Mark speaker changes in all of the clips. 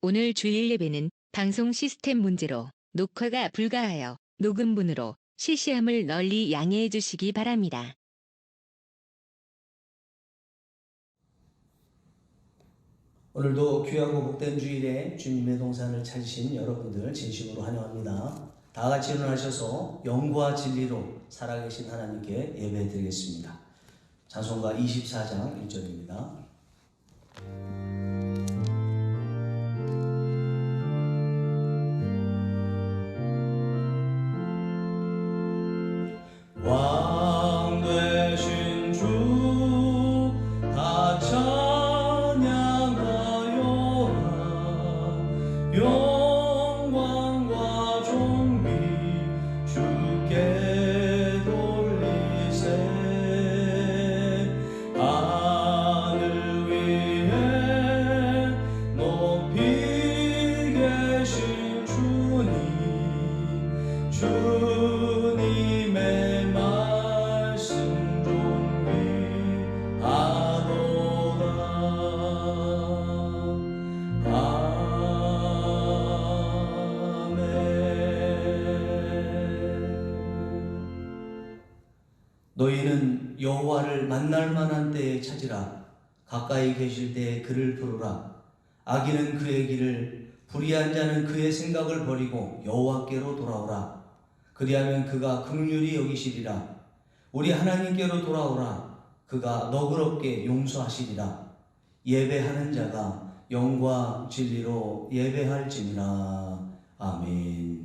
Speaker 1: 오늘 주일 예배는 방송 시스템 문제로 녹화가 불가하여 녹음분으로 실시함을 널리 양해해 주시기 바랍니다.
Speaker 2: 오늘도 귀하고 복된 주일에 주님의 동산을 찾으신 여러분들 진심으로 환영합니다. 다 같이 일어나셔서 영과 진리로 살아계신 하나님께 예배드리겠습니다. 찬송가 24장 1절입니다. 왕 되신 주 다 찬양하여라. 영광과 존귀 주께 돌리세. 하늘 위에 높이 계신 주님의 말씀 존귀하도다. 아멘. 너희는 여호와를 만날 만한 때에 찾으라. 가까이 계실 때에 그를 부르라. 악인은 그의 길을, 불의한 자는 그의 생각을 버리고 여호와께로 돌아오라. 그리하면 그가 긍휼히 여기시리라. 우리 하나님께로 돌아오라. 그가 너그럽게 용서하시리라. 예배하는 자가 영과 진리로 예배할지니라. 아멘.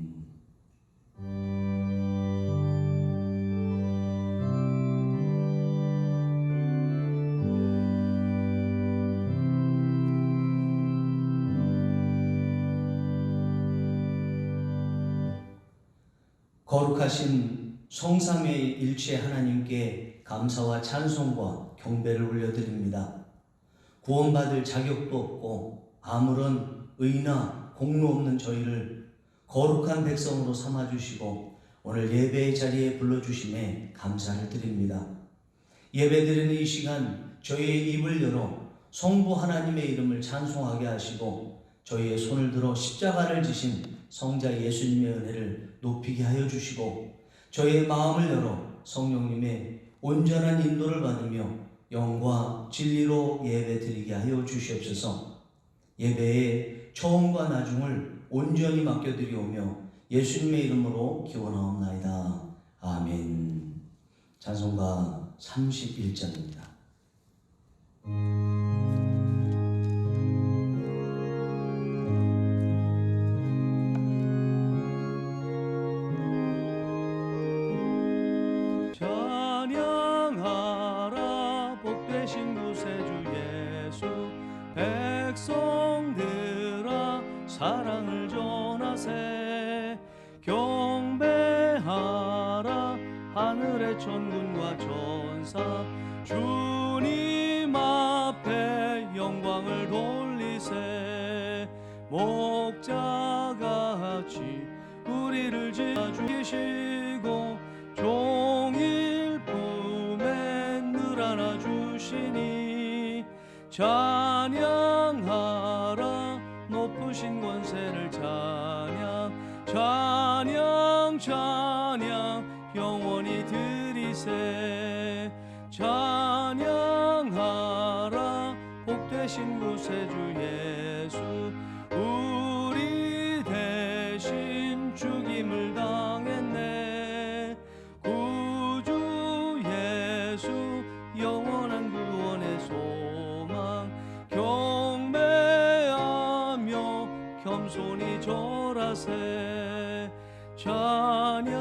Speaker 2: 거룩하신 성삼위 일체 하나님께 감사와 찬송과 경배를 올려드립니다. 구원받을 자격도 없고 아무런 의나 공로 없는 저희를 거룩한 백성으로 삼아주시고 오늘 예배의 자리에 불러주심에 감사를 드립니다. 예배드리는 이 시간 저희의 입을 열어 성부 하나님의 이름을 찬송하게 하시고 저희의 손을 들어 십자가를 지신 성자 예수님의 은혜를 높이게 하여 주시고 저희의 마음을 열어 성령님의 온전한 인도를 받으며 영과 진리로 예배드리게 하여 주시옵소서. 예배의 처음과 나중을 온전히 맡겨드리오며 예수님의 이름으로 기원하옵나이다. 아멘. 찬송가 31절입니다. 찬양하라 복되신 구세주 예수. 백성들아 사랑을 전하세. 경배하라 하늘의 천군과 천사. 주님 앞에 영광을 돌리세. 목자같이 우리를 지켜주시고 종일 품에 늘 안아주시니. 찬양하라 높으신 권세를 찬양. 찬양 찬양 영원히 드리세. 찬양하라 복되신 구세주 예수. 우리 대신 죽임을 당했네. 구주 예수 영원한 구원의 소망. 경배하며 겸손히 절하세. 찬양하라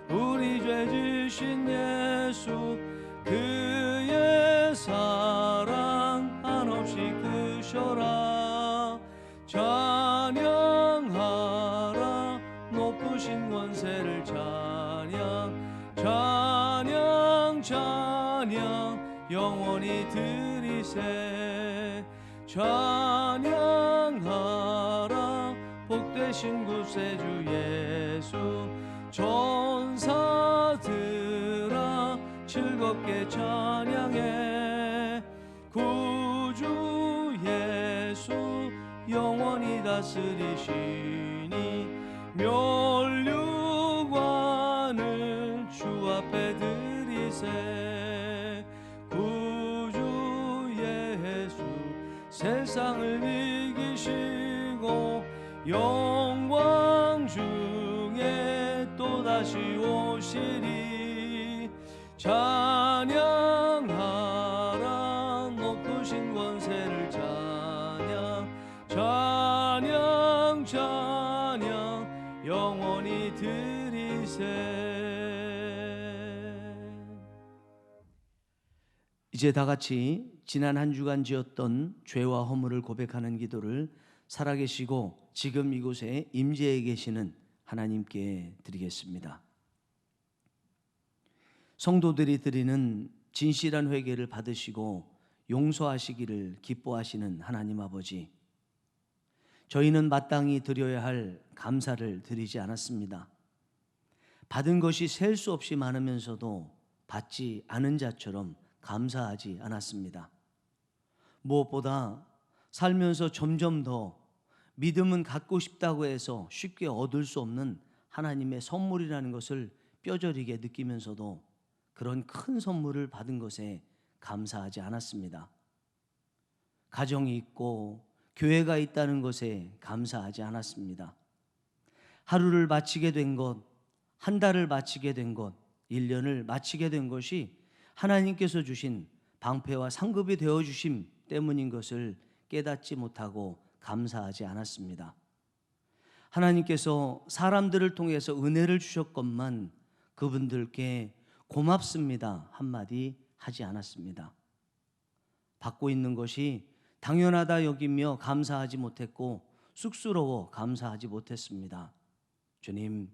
Speaker 2: 우리 죄 지신 예수. 그의 사랑 한없이 크셔라. 찬양하라 높으신 권세를 찬양. 찬양 찬양 영원히 드리세. 찬양하라 복되신 구세주 예수. 전사들아 즐겁게 찬양해. 구주 예수 영원히 다스리시니 멸류관을 주 앞에 드리세. 구주 예수 세상을 이기시고 영광 중에 또다시 오시리. 찬양하라 높으신 권세를 찬양 찬양 찬양 영원히 드리세. 이제 다 같이 지난 한 주간 지었던 죄와 허물을 고백하는 기도를 살아계시고 지금 이곳에 임재해 계시는 하나님께 드리겠습니다. 성도들이 드리는 진실한 회개를 받으시고 용서하시기를 기뻐하시는 하나님 아버지, 저희는 마땅히 드려야 할 감사를 드리지 않았습니다. 받은 것이 셀 수 없이 많으면서도 받지 않은 자처럼 감사하지 않았습니다. 무엇보다 살면서 점점 더 믿음은 갖고 싶다고 해서 쉽게 얻을 수 없는 하나님의 선물이라는 것을 뼈저리게 느끼면서도 그런 큰 선물을 받은 것에 감사하지 않았습니다. 가정이 있고 교회가 있다는 것에 감사하지 않았습니다. 하루를 마치게 된 것, 한 달을 마치게 된 것, 1년을 마치게 된 것이 하나님께서 주신 방패와 상급이 되어주심 때문인 것을 깨닫지 못하고 감사하지 않았습니다. 하나님께서 사람들을 통해서 은혜를 주셨건만 그분들께 고맙습니다 한마디 하지 않았습니다. 받고 있는 것이 당연하다 여기며 감사하지 못했고 쑥스러워 감사하지 못했습니다. 주님,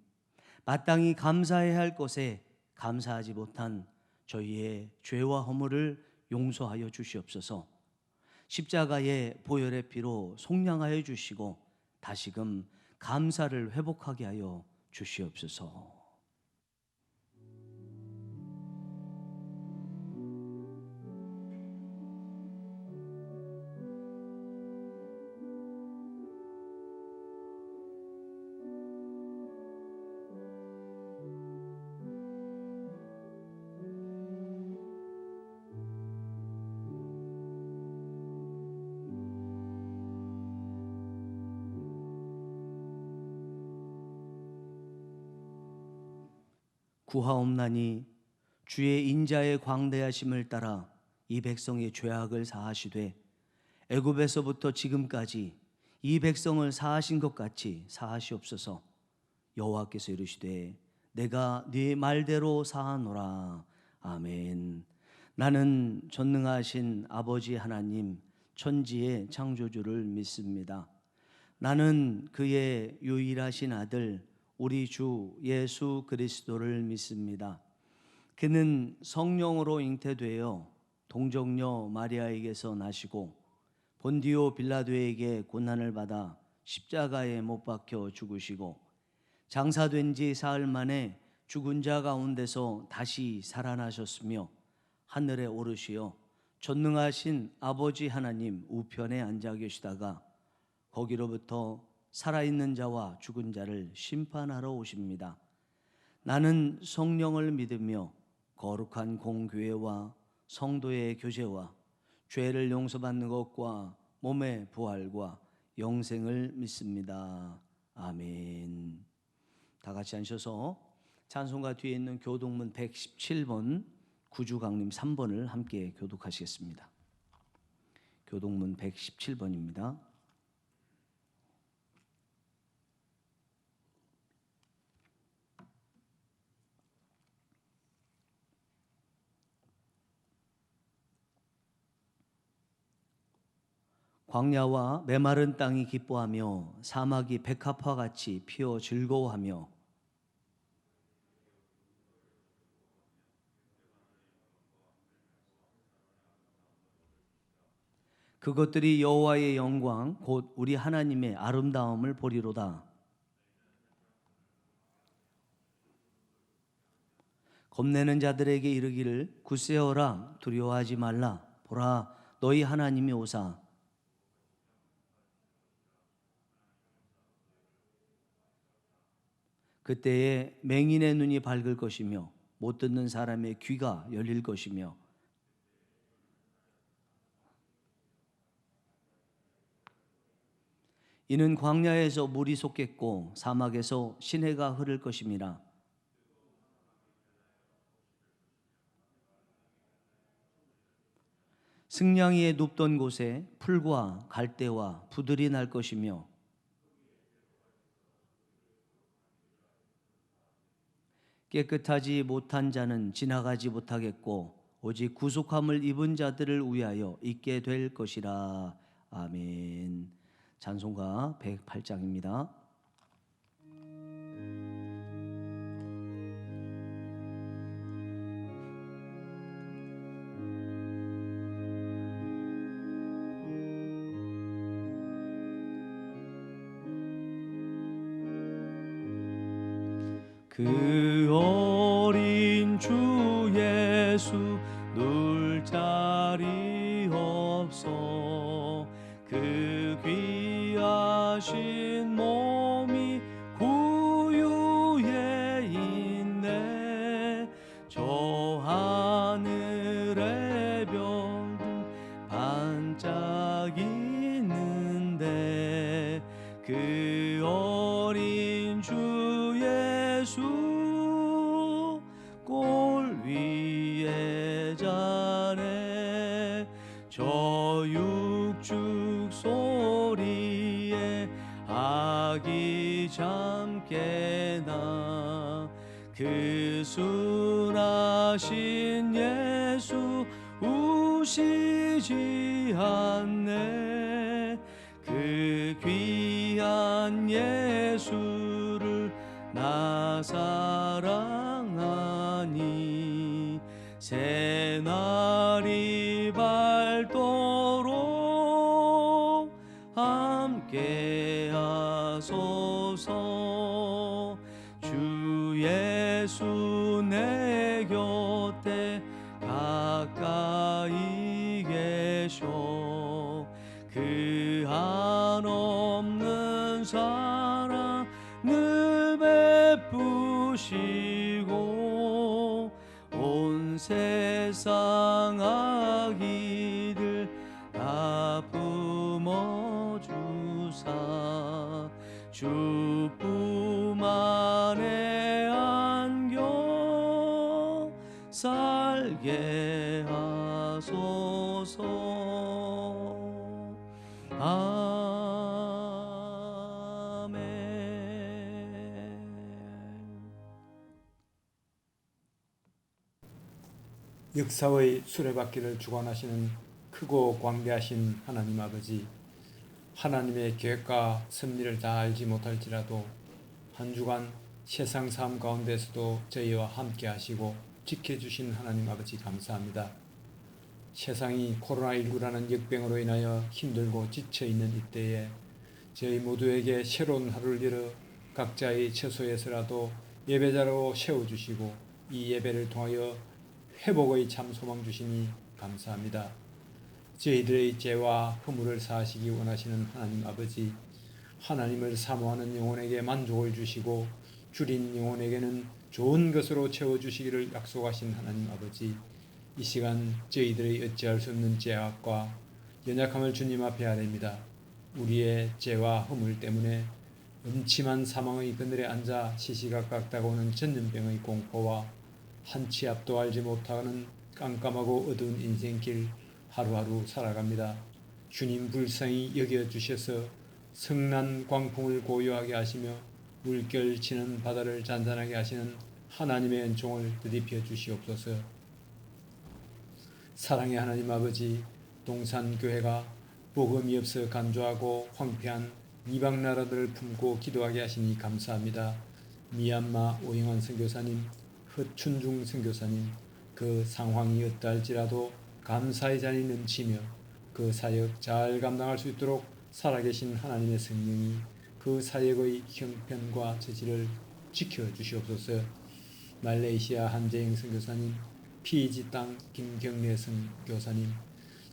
Speaker 2: 마땅히 감사해야 할 것에 감사하지 못한 저희의 죄와 허물을 용서하여 주시옵소서. 십자가의 보혈의 피로 속량하여 주시고 다시금 감사를 회복하게 하여 주시옵소서. 구하옵나니 주의 인자의 광대하심을 따라 이 백성의 죄악을 사하시되 애굽에서부터 지금까지 이 백성을 사하신 것 같이 사하시옵소서. 여호와께서 이르시되 내가 네 말대로 사하노라. 아멘. 나는 전능하신 아버지 하나님 천지의 창조주를 믿습니다. 나는 그의 유일하신 아들 우리 주 예수 그리스도를 믿습니다. 그는 성령으로 잉태되어 동정녀 마리아에게서 나시고 본디오 빌라도에게 고난을 받아 십자가에 못 박혀 죽으시고 장사된 지 사흘 만에 죽은 자 가운데서 다시 살아나셨으며 하늘에 오르시어 전능하신 아버지 하나님 우편에 앉아 계시다가 거기로부터 살아있는 자와 죽은 자를 심판하러 오십니다. 나는 성령을 믿으며 거룩한 공교회와 성도의 교제와 죄를 용서받는 것과 몸의 부활과 영생을 믿습니다. 아멘. 다 같이 앉으셔서 찬송가 뒤에 있는 교독문 117번 구주강림 3번을 함께 교독하시겠습니다. 교독문 117번입니다. 광야와 메마른 땅이 기뻐하며 사막이 백합화 같이 피어 즐거워하며 그것들이 여호와의 영광 곧 우리 하나님의 아름다움을 보리로다. 겁내는 자들에게 이르기를 굳세어라 두려워하지 말라. 보라 너희 하나님이 오사 그때에 맹인의 눈이 밝을 것이며 못 듣는 사람의 귀가 열릴 것이며 이는 광야에서 물이 솟겠고 사막에서 시내가 흐를 것임이라. 승냥이의 눕던 곳에 풀과 갈대와 부들이 날 것이며 깨끗하지 못한 자는 지나가지 못하겠고 오직 구속함을 입은 자들을 위하여 있게 될 것이라. 아멘. 찬송가 108장입니다. 그 어린 주 예수 눌 자리 없어 그 귀하신 몸이 구유에 있네. 저 하늘의 별들 반짝이는데 그 어린 주 예수 골 위에 자네. 저 육축 소리에 아기 잠깨나 그 순하신 예수 우시지 않네. 그 귀한 예수를 나 사랑하니 새날이 밝도록 함께 하소서. 주 예수 내 곁에 가까이 계셔 그 한없는 사랑 늘 베푸시고 온 세상 악이들 다 품어주사 주품 안에 안겨 살게 하소서.
Speaker 3: 역사의 수레바퀴를 주관하시는 크고 광대하신 하나님 아버지, 하나님의 계획과 섭리를 다 알지 못할지라도 한 주간 세상 삶 가운데서도 저희와 함께 하시고 지켜주신 하나님 아버지 감사합니다. 세상이 코로나19라는 역병으로 인하여 힘들고 지쳐있는 이때에 저희 모두에게 새로운 하루를 열어 각자의 처소에서라도 예배자로 세워주시고 이 예배를 통하여 회복의 참 소망 주시니 감사합니다. 저희들의 죄와 허물을 사하시기 원하시는 하나님 아버지, 하나님을 사모하는 영혼에게 만족을 주시고 줄인 영혼에게는 좋은 것으로 채워주시기를 약속하신 하나님 아버지, 이 시간 저희들의 어찌할 수 없는 죄악과 연약함을 주님 앞에 아뢰입니다. 우리의 죄와 허물 때문에 음침한 사망의 그늘에 앉아 시시각각 다가오는 전염병의 공포와 한치 앞도 알지 못하는 깜깜하고 어두운 인생길 하루하루 살아갑니다. 주님 불쌍히 여겨주셔서 성난 광풍을 고요하게 하시며 물결 치는 바다를 잔잔하게 하시는 하나님의 은총을 드디펴 주시옵소서. 사랑의 하나님 아버지, 동산교회가 복음이 없어 간조하고 황폐한 이방 나라들을 품고 기도하게 하시니 감사합니다. 미얀마 오영환 선교사님, 허춘중 선교사님, 그 상황이 어떠할지라도 감사의 잔이 넘치며 그 사역 잘 감당할 수 있도록 살아계신 하나님의 성령이 그 사역의 형편과 처지를 지켜주시옵소서. 말레이시아 한재영 선교사님, 피지 땅 김경래 선교사님,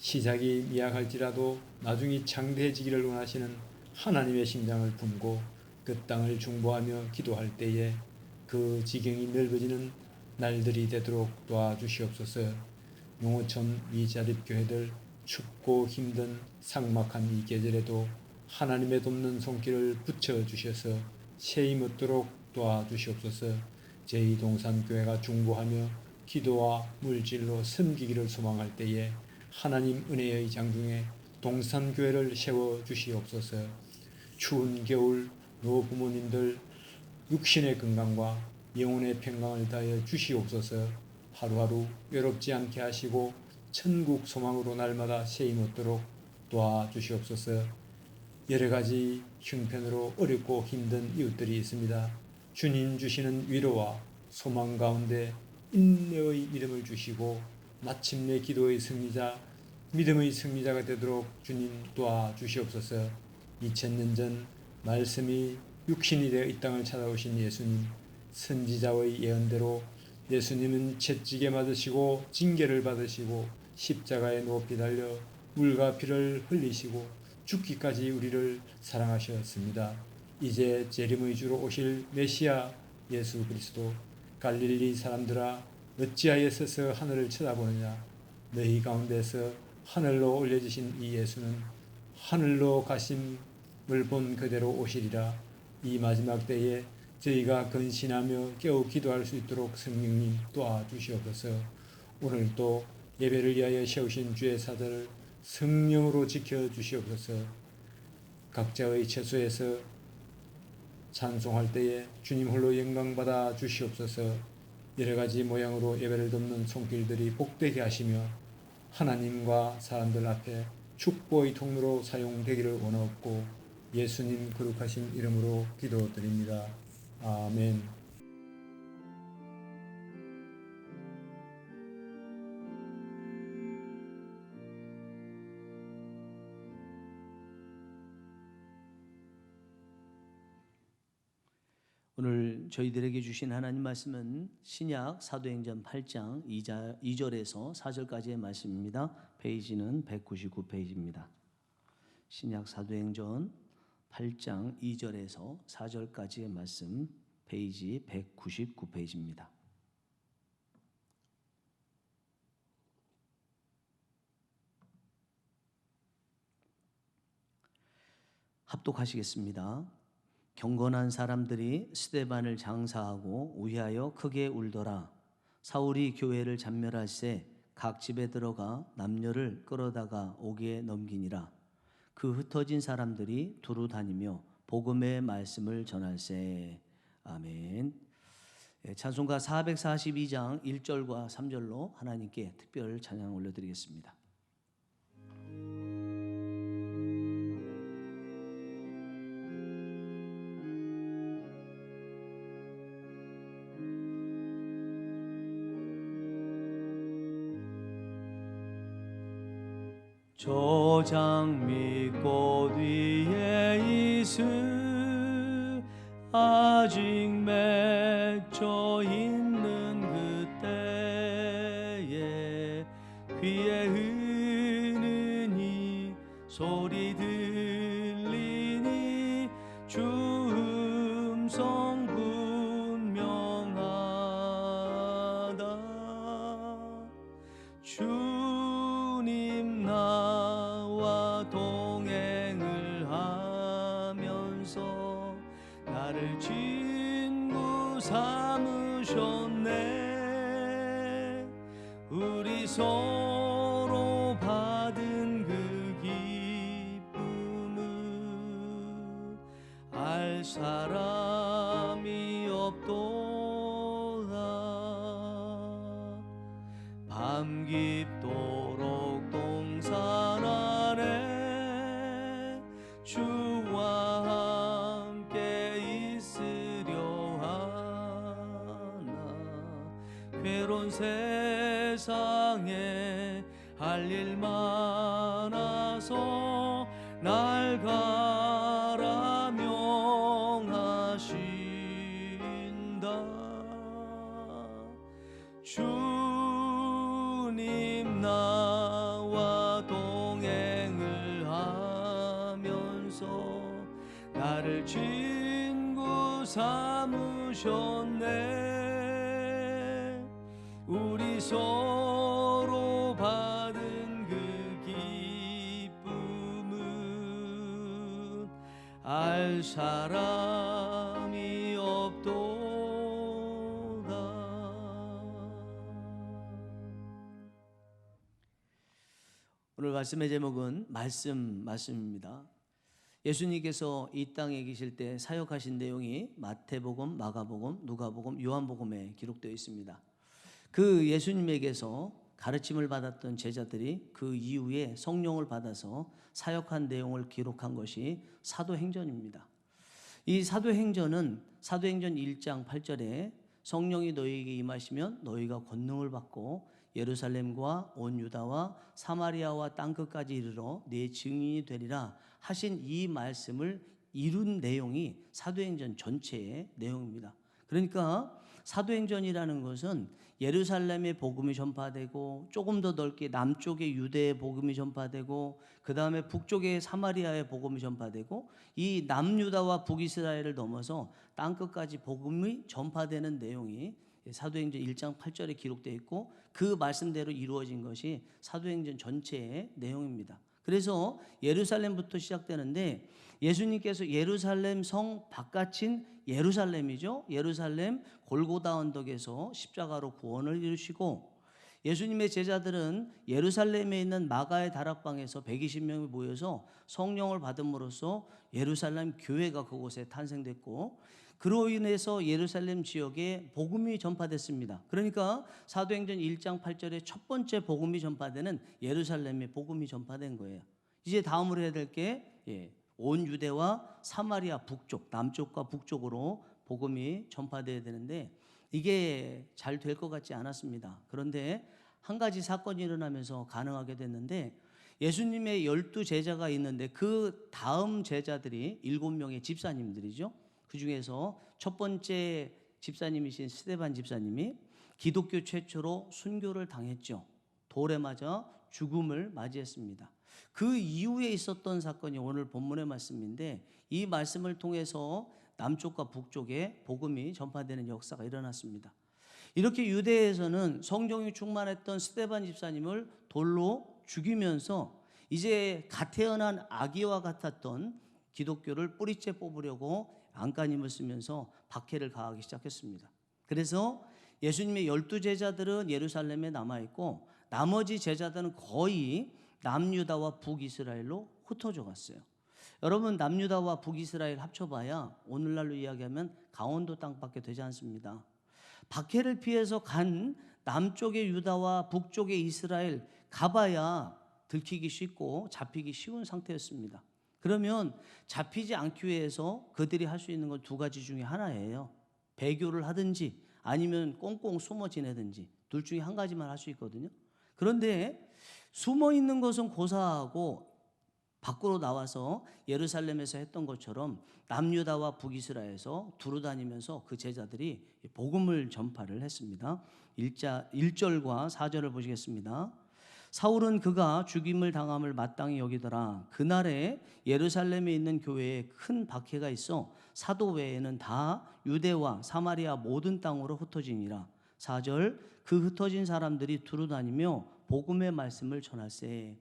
Speaker 3: 시작이 미약할지라도 나중이 창대해지기를 원하시는 하나님의 심장을 품고 그 땅을 중보하며 기도할 때에 그 지경이 넓어지는 날들이 되도록 도와주시옵소서. 용호천 이 자립교회들 춥고 힘든 삭막한 이 계절에도 하나님의 돕는 손길을 붙여주셔서 세임 얻도록 도와주시옵소서. 제2동산교회가 중보하며 기도와 물질로 섬기기를 소망할 때에 하나님 은혜의 장중에 동산교회를 세워주시옵소서. 추운 겨울 노부모님들 육신의 건강과 영혼의 평강을 다하여 주시옵소서. 하루하루 외롭지 않게 하시고 천국 소망으로 날마다 세임 얻도록 도와주시옵소서. 여러 가지 형편으로 어렵고 힘든 이웃들이 있습니다. 주님 주시는 위로와 소망 가운데 인내의 믿음을 주시고 마침내 기도의 승리자, 믿음의 승리자가 되도록 주님 도와주시옵소서. 2000년 전 말씀이 육신이 되어 이 땅을 찾아오신 예수님, 선지자의 예언대로 예수님은 채찍에 맞으시고 징계를 받으시고 십자가에 높이 달려 물과 피를 흘리시고 죽기까지 우리를 사랑하셨습니다. 이제 재림의 주로 오실 메시아 예수 그리스도, 갈릴리 사람들아 어찌하여 서서 하늘을 쳐다보느냐. 너희 가운데서 하늘로 올려지신 이 예수는 하늘로 가심을 본 그대로 오시리라. 이 마지막 때에 저희가 근신하며 깨어 기도할 수 있도록 성령님 도와주시옵소서. 오늘도 예배를 위하여 세우신 주의 사들을 성령으로 지켜주시옵소서. 각자의 처소에서 찬송할 때에 주님 홀로 영광받아 주시옵소서. 여러가지 모양으로 예배를 돕는 손길들이 복되게 하시며 하나님과 사람들 앞에 축복의 통로로 사용되기를 원하옵고 예수님 거룩하신 이름으로 기도드립니다. 아멘.
Speaker 2: 오늘 저희들에게 주신 하나님 말씀은 신약 사도행전 8장 2절에서 4절까지의 말씀입니다. 페이지는 199페이지입니다. 신약 사도행전 8장 2절에서 4절까지의 말씀, 페이지 199페이지입니다. 합독하시겠습니다. 경건한 사람들이 스데반을 장사하고 위하여 크게 울더라. 사울이 교회를 잔멸할세 각 집에 들어가 남녀를 끌어다가 옥에 넘기니라. 그 흩어진 사람들이 두루 다니며 복음의 말씀을 전할세. 아멘. 찬송가 442장 1절과 3절로 하나님께 특별 찬양 올려드리겠습니다. 조장미꽃 위에 있을 아직 맺혀 있는 그때에 귀에 흐르니 소리 들리니 주 음성 분명하다. 주님 나와 동행을 하면서 나를 친구 삼으셨네. 우리 서로 받은 그 기쁨을 알 사람이 없도다. 밤 깊도록 동산 안에 주와 함께 있으려 하나. 괴로운 세상에 할 일 많아서 날 가라 명하신다. 주님 나와 동행을 하면서 나를 친구 삼으셨네. 우리 서로 받은 그 기쁨은 알 사람이 없도다. 오늘 말씀의 제목은 말씀입니다. 예수님께서 이 땅에 계실 때 사역하신 내용이 마태복음, 마가복음, 누가복음, 요한복음에 기록되어 있습니다. 그 예수님에게서 가르침을 받았던 제자들이 그 이후에 성령을 받아서 사역한 내용을 기록한 것이 사도행전입니다. 이 사도행전은 사도행전 1장 8절에 성령이 너희에게 임하시면 너희가 권능을 받고 예루살렘과 온 유다와 사마리아와 땅끝까지 이르러 내 증인이 되리라 하신 이 말씀을 이룬 내용이 사도행전 전체의 내용입니다. 그러니까 사도행전이라는 것은 예루살렘의 복음이 전파되고 조금 더 넓게 남쪽의 유대의 복음이 전파되고 그 다음에 북쪽의 사마리아의 복음이 전파되고 이 남유다와 북이스라엘을 넘어서 땅끝까지 복음이 전파되는 내용이 사도행전 1장 8절에 기록되어 있고 그 말씀대로 이루어진 것이 사도행전 전체의 내용입니다. 그래서 예루살렘부터 시작되는데 예수님께서 예루살렘 성 바깥인 예루살렘이죠. 예루살렘 골고다 언덕에서 십자가로 구원을 이루시고 예수님의 제자들은 예루살렘에 있는 마가의 다락방에서 120명이 모여서 성령을 받음으로써 예루살렘 교회가 그곳에 탄생됐고 그로 인해서 예루살렘 지역에 복음이 전파됐습니다. 그러니까 사도행전 1장 8절에 첫 번째 복음이 전파되는 예루살렘에 복음이 전파된 거예요. 이제 다음으로 해야 될 게 온 유대와 사마리아 북쪽, 남쪽과 북쪽으로 복음이 전파되어야 되는데 이게 잘 될 것 같지 않았습니다. 그런데 한 가지 사건이 일어나면서 가능하게 됐는데 예수님의 12제자가 있는데 그 다음 제자들이 7명의 집사님들이죠. 그 중에서 첫 번째 집사님이신 스데반 집사님이 기독교 최초로 순교를 당했죠. 돌에 맞아 죽음을 맞이했습니다. 그 이후에 있었던 사건이 오늘 본문의 말씀인데 이 말씀을 통해서 남쪽과 북쪽에 복음이 전파되는 역사가 일어났습니다. 이렇게 유대에서는 성령이 충만했던 스데반 집사님을 돌로 죽이면서 이제 갓 태어난 아기와 같았던 기독교를 뿌리째 뽑으려고 안간힘을 쓰면서 박해를 가하기 시작했습니다. 그래서 예수님의 12제자들은 예루살렘에 남아있고 나머지 제자들은 거의 남유다와 북이스라엘로 흩어져 갔어요. 여러분 남유다와 북이스라엘 합쳐봐야 오늘날로 이야기하면 강원도 땅밖에 되지 않습니다. 박해를 피해서 간 남쪽의 유다와 북쪽의 이스라엘 가봐야 들키기 쉽고 잡히기 쉬운 상태였습니다. 그러면 잡히지 않기 위해서 그들이 할 수 있는 건 두 가지 중에 하나예요. 배교를 하든지 아니면 꽁꽁 숨어 지내든지 둘 중에 한 가지만 할 수 있거든요. 그런데 숨어 있는 것은 고사하고 밖으로 나와서 예루살렘에서 했던 것처럼 남유다와 북이스라엘에서 두루다니면서 그 제자들이 복음을 전파를 했습니다. 1절과 4절을 보시겠습니다. 사울은 그가 죽임을 당함을 마땅히 여기더라. 그날에 예루살렘에 있는 교회에 큰 박해가 있어 사도 외에는 다 유대와 사마리아 모든 땅으로 흩어지니라. 4절 그 흩어진 사람들이 두루다니며 복음의 말씀을 전할세.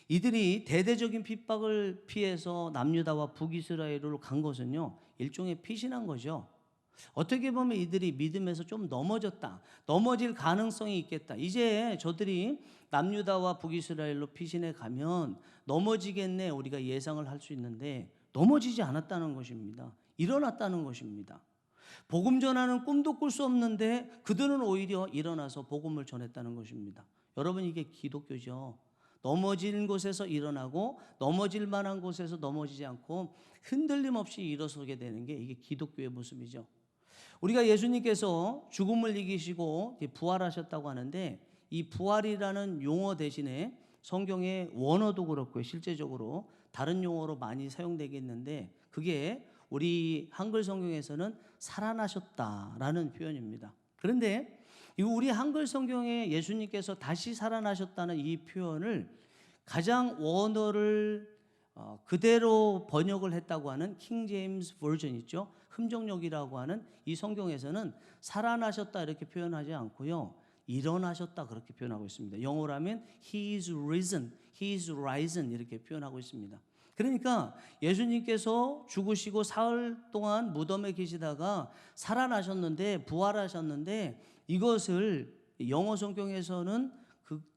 Speaker 2: 이들이 대대적인 핍박을 피해서 남유다와 북이스라엘로 간 것은요 일종의 피신한 거죠. 어떻게 보면 이들이 믿음에서 좀 넘어질 가능성이 있겠다. 이제 저들이 남유다와 북이스라엘로 피신해 가면 넘어지겠네 우리가 예상을 할 수 있는데 넘어지지 않았다는 것입니다. 일어났다는 것입니다. 복음 전하는 꿈도 꿀 수 없는데 그들은 오히려 일어나서 복음을 전했다는 것입니다. 여러분 이게 기독교죠. 넘어진 곳에서 일어나고 넘어질 만한 곳에서 넘어지지 않고 흔들림 없이 일어서게 되는 게 이게 기독교의 모습이죠. 우리가 예수님께서 죽음을 이기시고 부활하셨다고 하는데 이 부활이라는 용어 대신에 성경의 원어도 그렇고요. 실제적으로 다른 용어로 많이 사용되겠는데 그게 우리 한글 성경에서는 살아나셨다라는 표현입니다. 그런데 우리 한글 성경에 예수님께서 다시 살아나셨다는 이 표현을 가장 원어를 그대로 번역을 했다고 하는 킹 제임스 버전 있죠. 흠정역이라고 하는 이 성경에서는 살아나셨다 이렇게 표현하지 않고요. 일어나셨다 그렇게 표현하고 있습니다. 영어로 하면 He is risen, He is risen 이렇게 표현하고 있습니다. 그러니까 예수님께서 죽으시고 사흘 동안 무덤에 계시다가 살아나셨는데 부활하셨는데 이것을 영어 성경에서는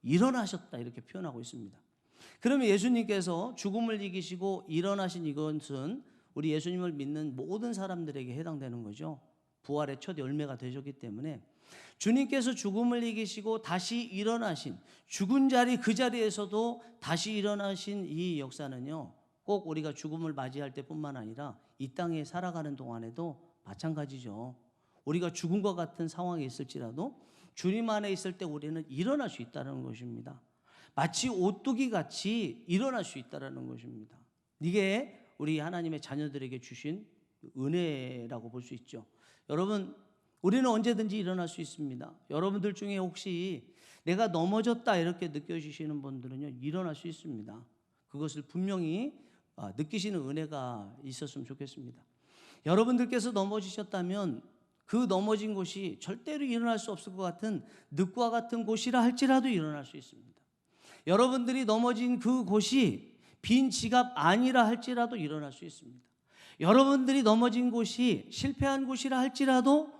Speaker 2: 일어나셨다 이렇게 표현하고 있습니다. 그러면 예수님께서 죽음을 이기시고 일어나신 이것은 우리 예수님을 믿는 모든 사람들에게 해당되는 거죠. 부활의 첫 열매가 되셨기 때문에 주님께서 죽음을 이기시고 다시 일어나신 죽은 자리 그 자리에서도 다시 일어나신 이 역사는요. 꼭 우리가 죽음을 맞이할 때뿐만 아니라 이 땅에 살아가는 동안에도 마찬가지죠. 우리가 죽음과 같은 상황에 있을지라도 주님 안에 있을 때 우리는 일어날 수 있다는 것입니다. 마치 오뚜기 같이 일어날 수 있다는 것입니다. 이게 우리 하나님의 자녀들에게 주신 은혜라고 볼 수 있죠. 여러분, 우리는 언제든지 일어날 수 있습니다. 여러분들 중에 혹시 내가 넘어졌다 이렇게 느껴지시는 분들은요, 일어날 수 있습니다. 그것을 분명히 느끼시는 은혜가 있었으면 좋겠습니다. 여러분들께서 넘어지셨다면 그 넘어진 곳이 절대로 일어날 수 없을 것 같은 늪과 같은 곳이라 할지라도 일어날 수 있습니다. 여러분들이 넘어진 그 곳이 빈 지갑 아니라 할지라도 일어날 수 있습니다. 여러분들이 넘어진 곳이 실패한 곳이라 할지라도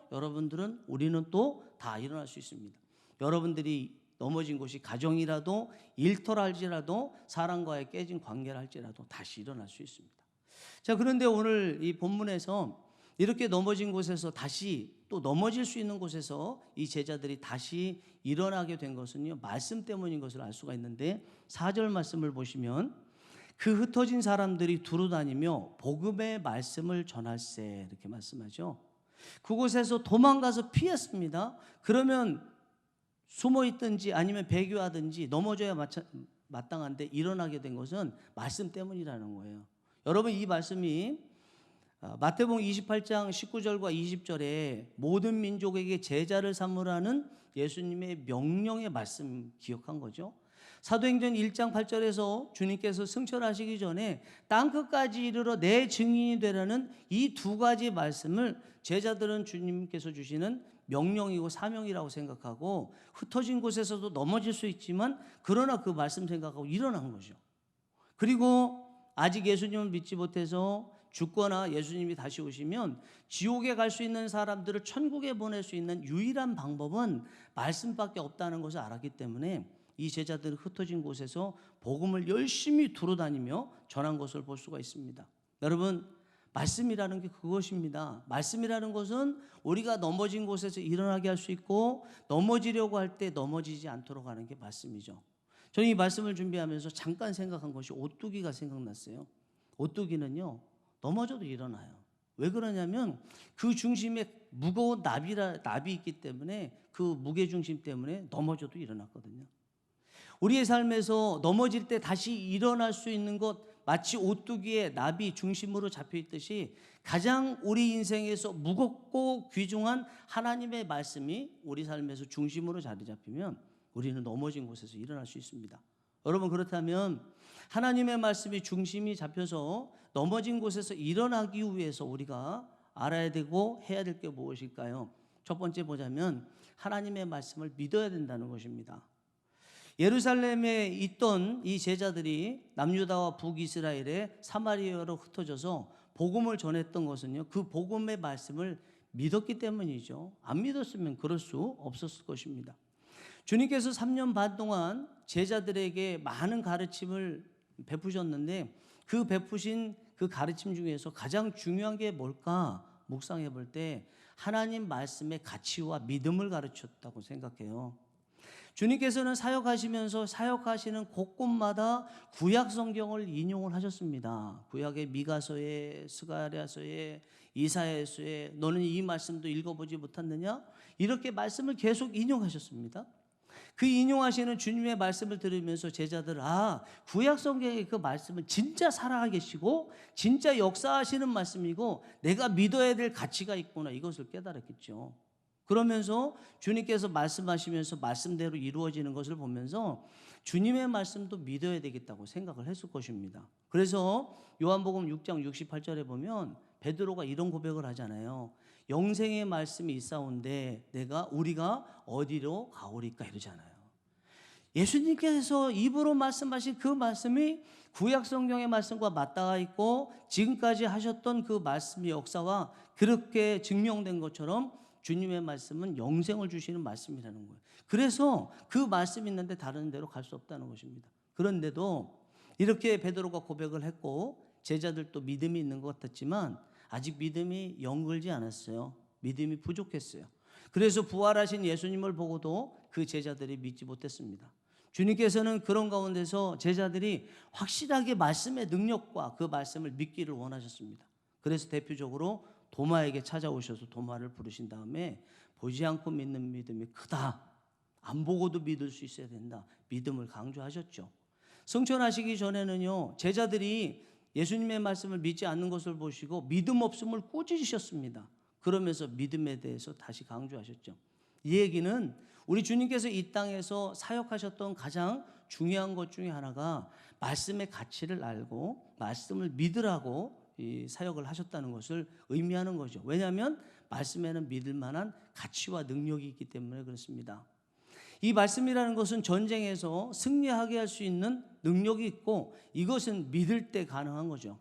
Speaker 2: 우리는 또 다 일어날 수 있습니다. 여러분들이 넘어진 곳이 가정이라도 일터라 할지라도 사람과의 깨진 관계라 할지라도 다시 일어날 수 있습니다. 자, 그런데 오늘 이 본문에서 이렇게 넘어진 곳에서 다시 또 넘어질 수 있는 곳에서 이 제자들이 다시 일어나게 된 것은요, 말씀 때문인 것을 알 수가 있는데 4절 말씀을 보시면 그 흩어진 사람들이 두루 다니며 복음의 말씀을 전할세 이렇게 말씀하죠. 그곳에서 도망가서 피했습니다. 그러면 숨어 있든지 아니면 배교하든지 넘어져야 마땅한데 일어나게 된 것은 말씀 때문이라는 거예요. 여러분, 이 말씀이 마태복음 28장 19절과 20절에 모든 민족에게 제자를 삼으라는 예수님의 명령의 말씀 기억한 거죠. 사도행전 1장 8절에서 주님께서 승천하시기 전에 땅끝까지 이르러 내 증인이 되라는 이 두 가지 말씀을 제자들은 주님께서 주시는 명령이고 사명이라고 생각하고 흩어진 곳에서도 넘어질 수 있지만 그러나 그 말씀 생각하고 일어난 거죠. 그리고 아직 예수님을 믿지 못해서 죽거나 예수님이 다시 오시면 지옥에 갈 수 있는 사람들을 천국에 보낼 수 있는 유일한 방법은 말씀밖에 없다는 것을 알았기 때문에 이 제자들은 흩어진 곳에서 복음을 열심히 두루다니며 전한 것을 볼 수가 있습니다. 여러분, 말씀이라는 게 그것입니다. 말씀이라는 것은 우리가 넘어진 곳에서 일어나게 할 수 있고 넘어지려고 할 때 넘어지지 않도록 하는 게 말씀이죠. 저는 이 말씀을 준비하면서 잠깐 생각한 것이 오뚜기가 생각났어요. 오뚜기는요, 넘어져도 일어나요. 왜 그러냐면 그 중심에 무거운 납이 있기 때문에 그 무게중심 때문에 넘어져도 일어났거든요. 우리의 삶에서 넘어질 때 다시 일어날 수 있는 것, 마치 오뚜기의 납이 중심으로 잡혀 있듯이 가장 우리 인생에서 무겁고 귀중한 하나님의 말씀이 우리 삶에서 중심으로 자리 잡히면 우리는 넘어진 곳에서 일어날 수 있습니다. 여러분, 그렇다면 하나님의 말씀이 중심이 잡혀서 넘어진 곳에서 일어나기 위해서 우리가 알아야 되고 해야 될 게 무엇일까요? 첫 번째 보자면 하나님의 말씀을 믿어야 된다는 것입니다. 예루살렘에 있던 이 제자들이 남유다와 북이스라엘의 사마리아로 흩어져서 복음을 전했던 것은요, 그 복음의 말씀을 믿었기 때문이죠. 안 믿었으면 그럴 수 없었을 것입니다. 주님께서 3년 반 동안 제자들에게 많은 가르침을 베푸셨는데 그 베푸신 그 가르침 중에서 가장 중요한 게 뭘까 묵상해 볼 때 하나님 말씀의 가치와 믿음을 가르쳤다고 생각해요. 주님께서는 사역하시면서 사역하시는 곳곳마다 구약 성경을 인용을 하셨습니다. 구약의 미가서에, 스가랴서에, 이사야서에 너는 이 말씀도 읽어보지 못했느냐? 이렇게 말씀을 계속 인용하셨습니다. 그 인용하시는 주님의 말씀을 들으면서 제자들, 구약 성경의 그 말씀은 진짜 살아 계시고 진짜 역사하시는 말씀이고 내가 믿어야 될 가치가 있구나, 이것을 깨달았겠죠. 그러면서 주님께서 말씀하시면서 말씀대로 이루어지는 것을 보면서 주님의 말씀도 믿어야 되겠다고 생각을 했을 것입니다. 그래서 요한복음 6장 68절에 보면 베드로가 이런 고백을 하잖아요. 영생의 말씀이 있사온데 우리가 어디로 가오리까 이러잖아요. 예수님께서 입으로 말씀하신 그 말씀이 구약 성경의 말씀과 맞닿아 있고 지금까지 하셨던 그 말씀의 역사와 그렇게 증명된 것처럼 주님의 말씀은 영생을 주시는 말씀이라는 거예요. 그래서 그 말씀이 있는데 다른 데로 갈 수 없다는 것입니다. 그런데도 이렇게 베드로가 고백을 했고 제자들도 믿음이 있는 것 같았지만 아직 믿음이 영글지 않았어요. 믿음이 부족했어요. 그래서 부활하신 예수님을 보고도 그 제자들이 믿지 못했습니다. 주님께서는 그런 가운데서 제자들이 확실하게 말씀의 능력과 그 말씀을 믿기를 원하셨습니다. 그래서 대표적으로 도마에게 찾아오셔서 도마를 부르신 다음에 보지 않고 믿는 믿음이 크다. 안 보고도 믿을 수 있어야 된다. 믿음을 강조하셨죠. 승천하시기 전에는요, 제자들이 예수님의 말씀을 믿지 않는 것을 보시고 믿음 없음을 꾸짖으셨습니다. 그러면서 믿음에 대해서 다시 강조하셨죠. 이 얘기는 우리 주님께서 이 땅에서 사역하셨던 가장 중요한 것 중에 하나가 말씀의 가치를 알고 말씀을 믿으라고 이 사역을 하셨다는 것을 의미하는 거죠. 왜냐하면 말씀에는 믿을 만한 가치와 능력이 있기 때문에 그렇습니다. 이 말씀이라는 것은 전쟁에서 승리하게 할 수 있는 능력이 있고 이것은 믿을 때 가능한 거죠.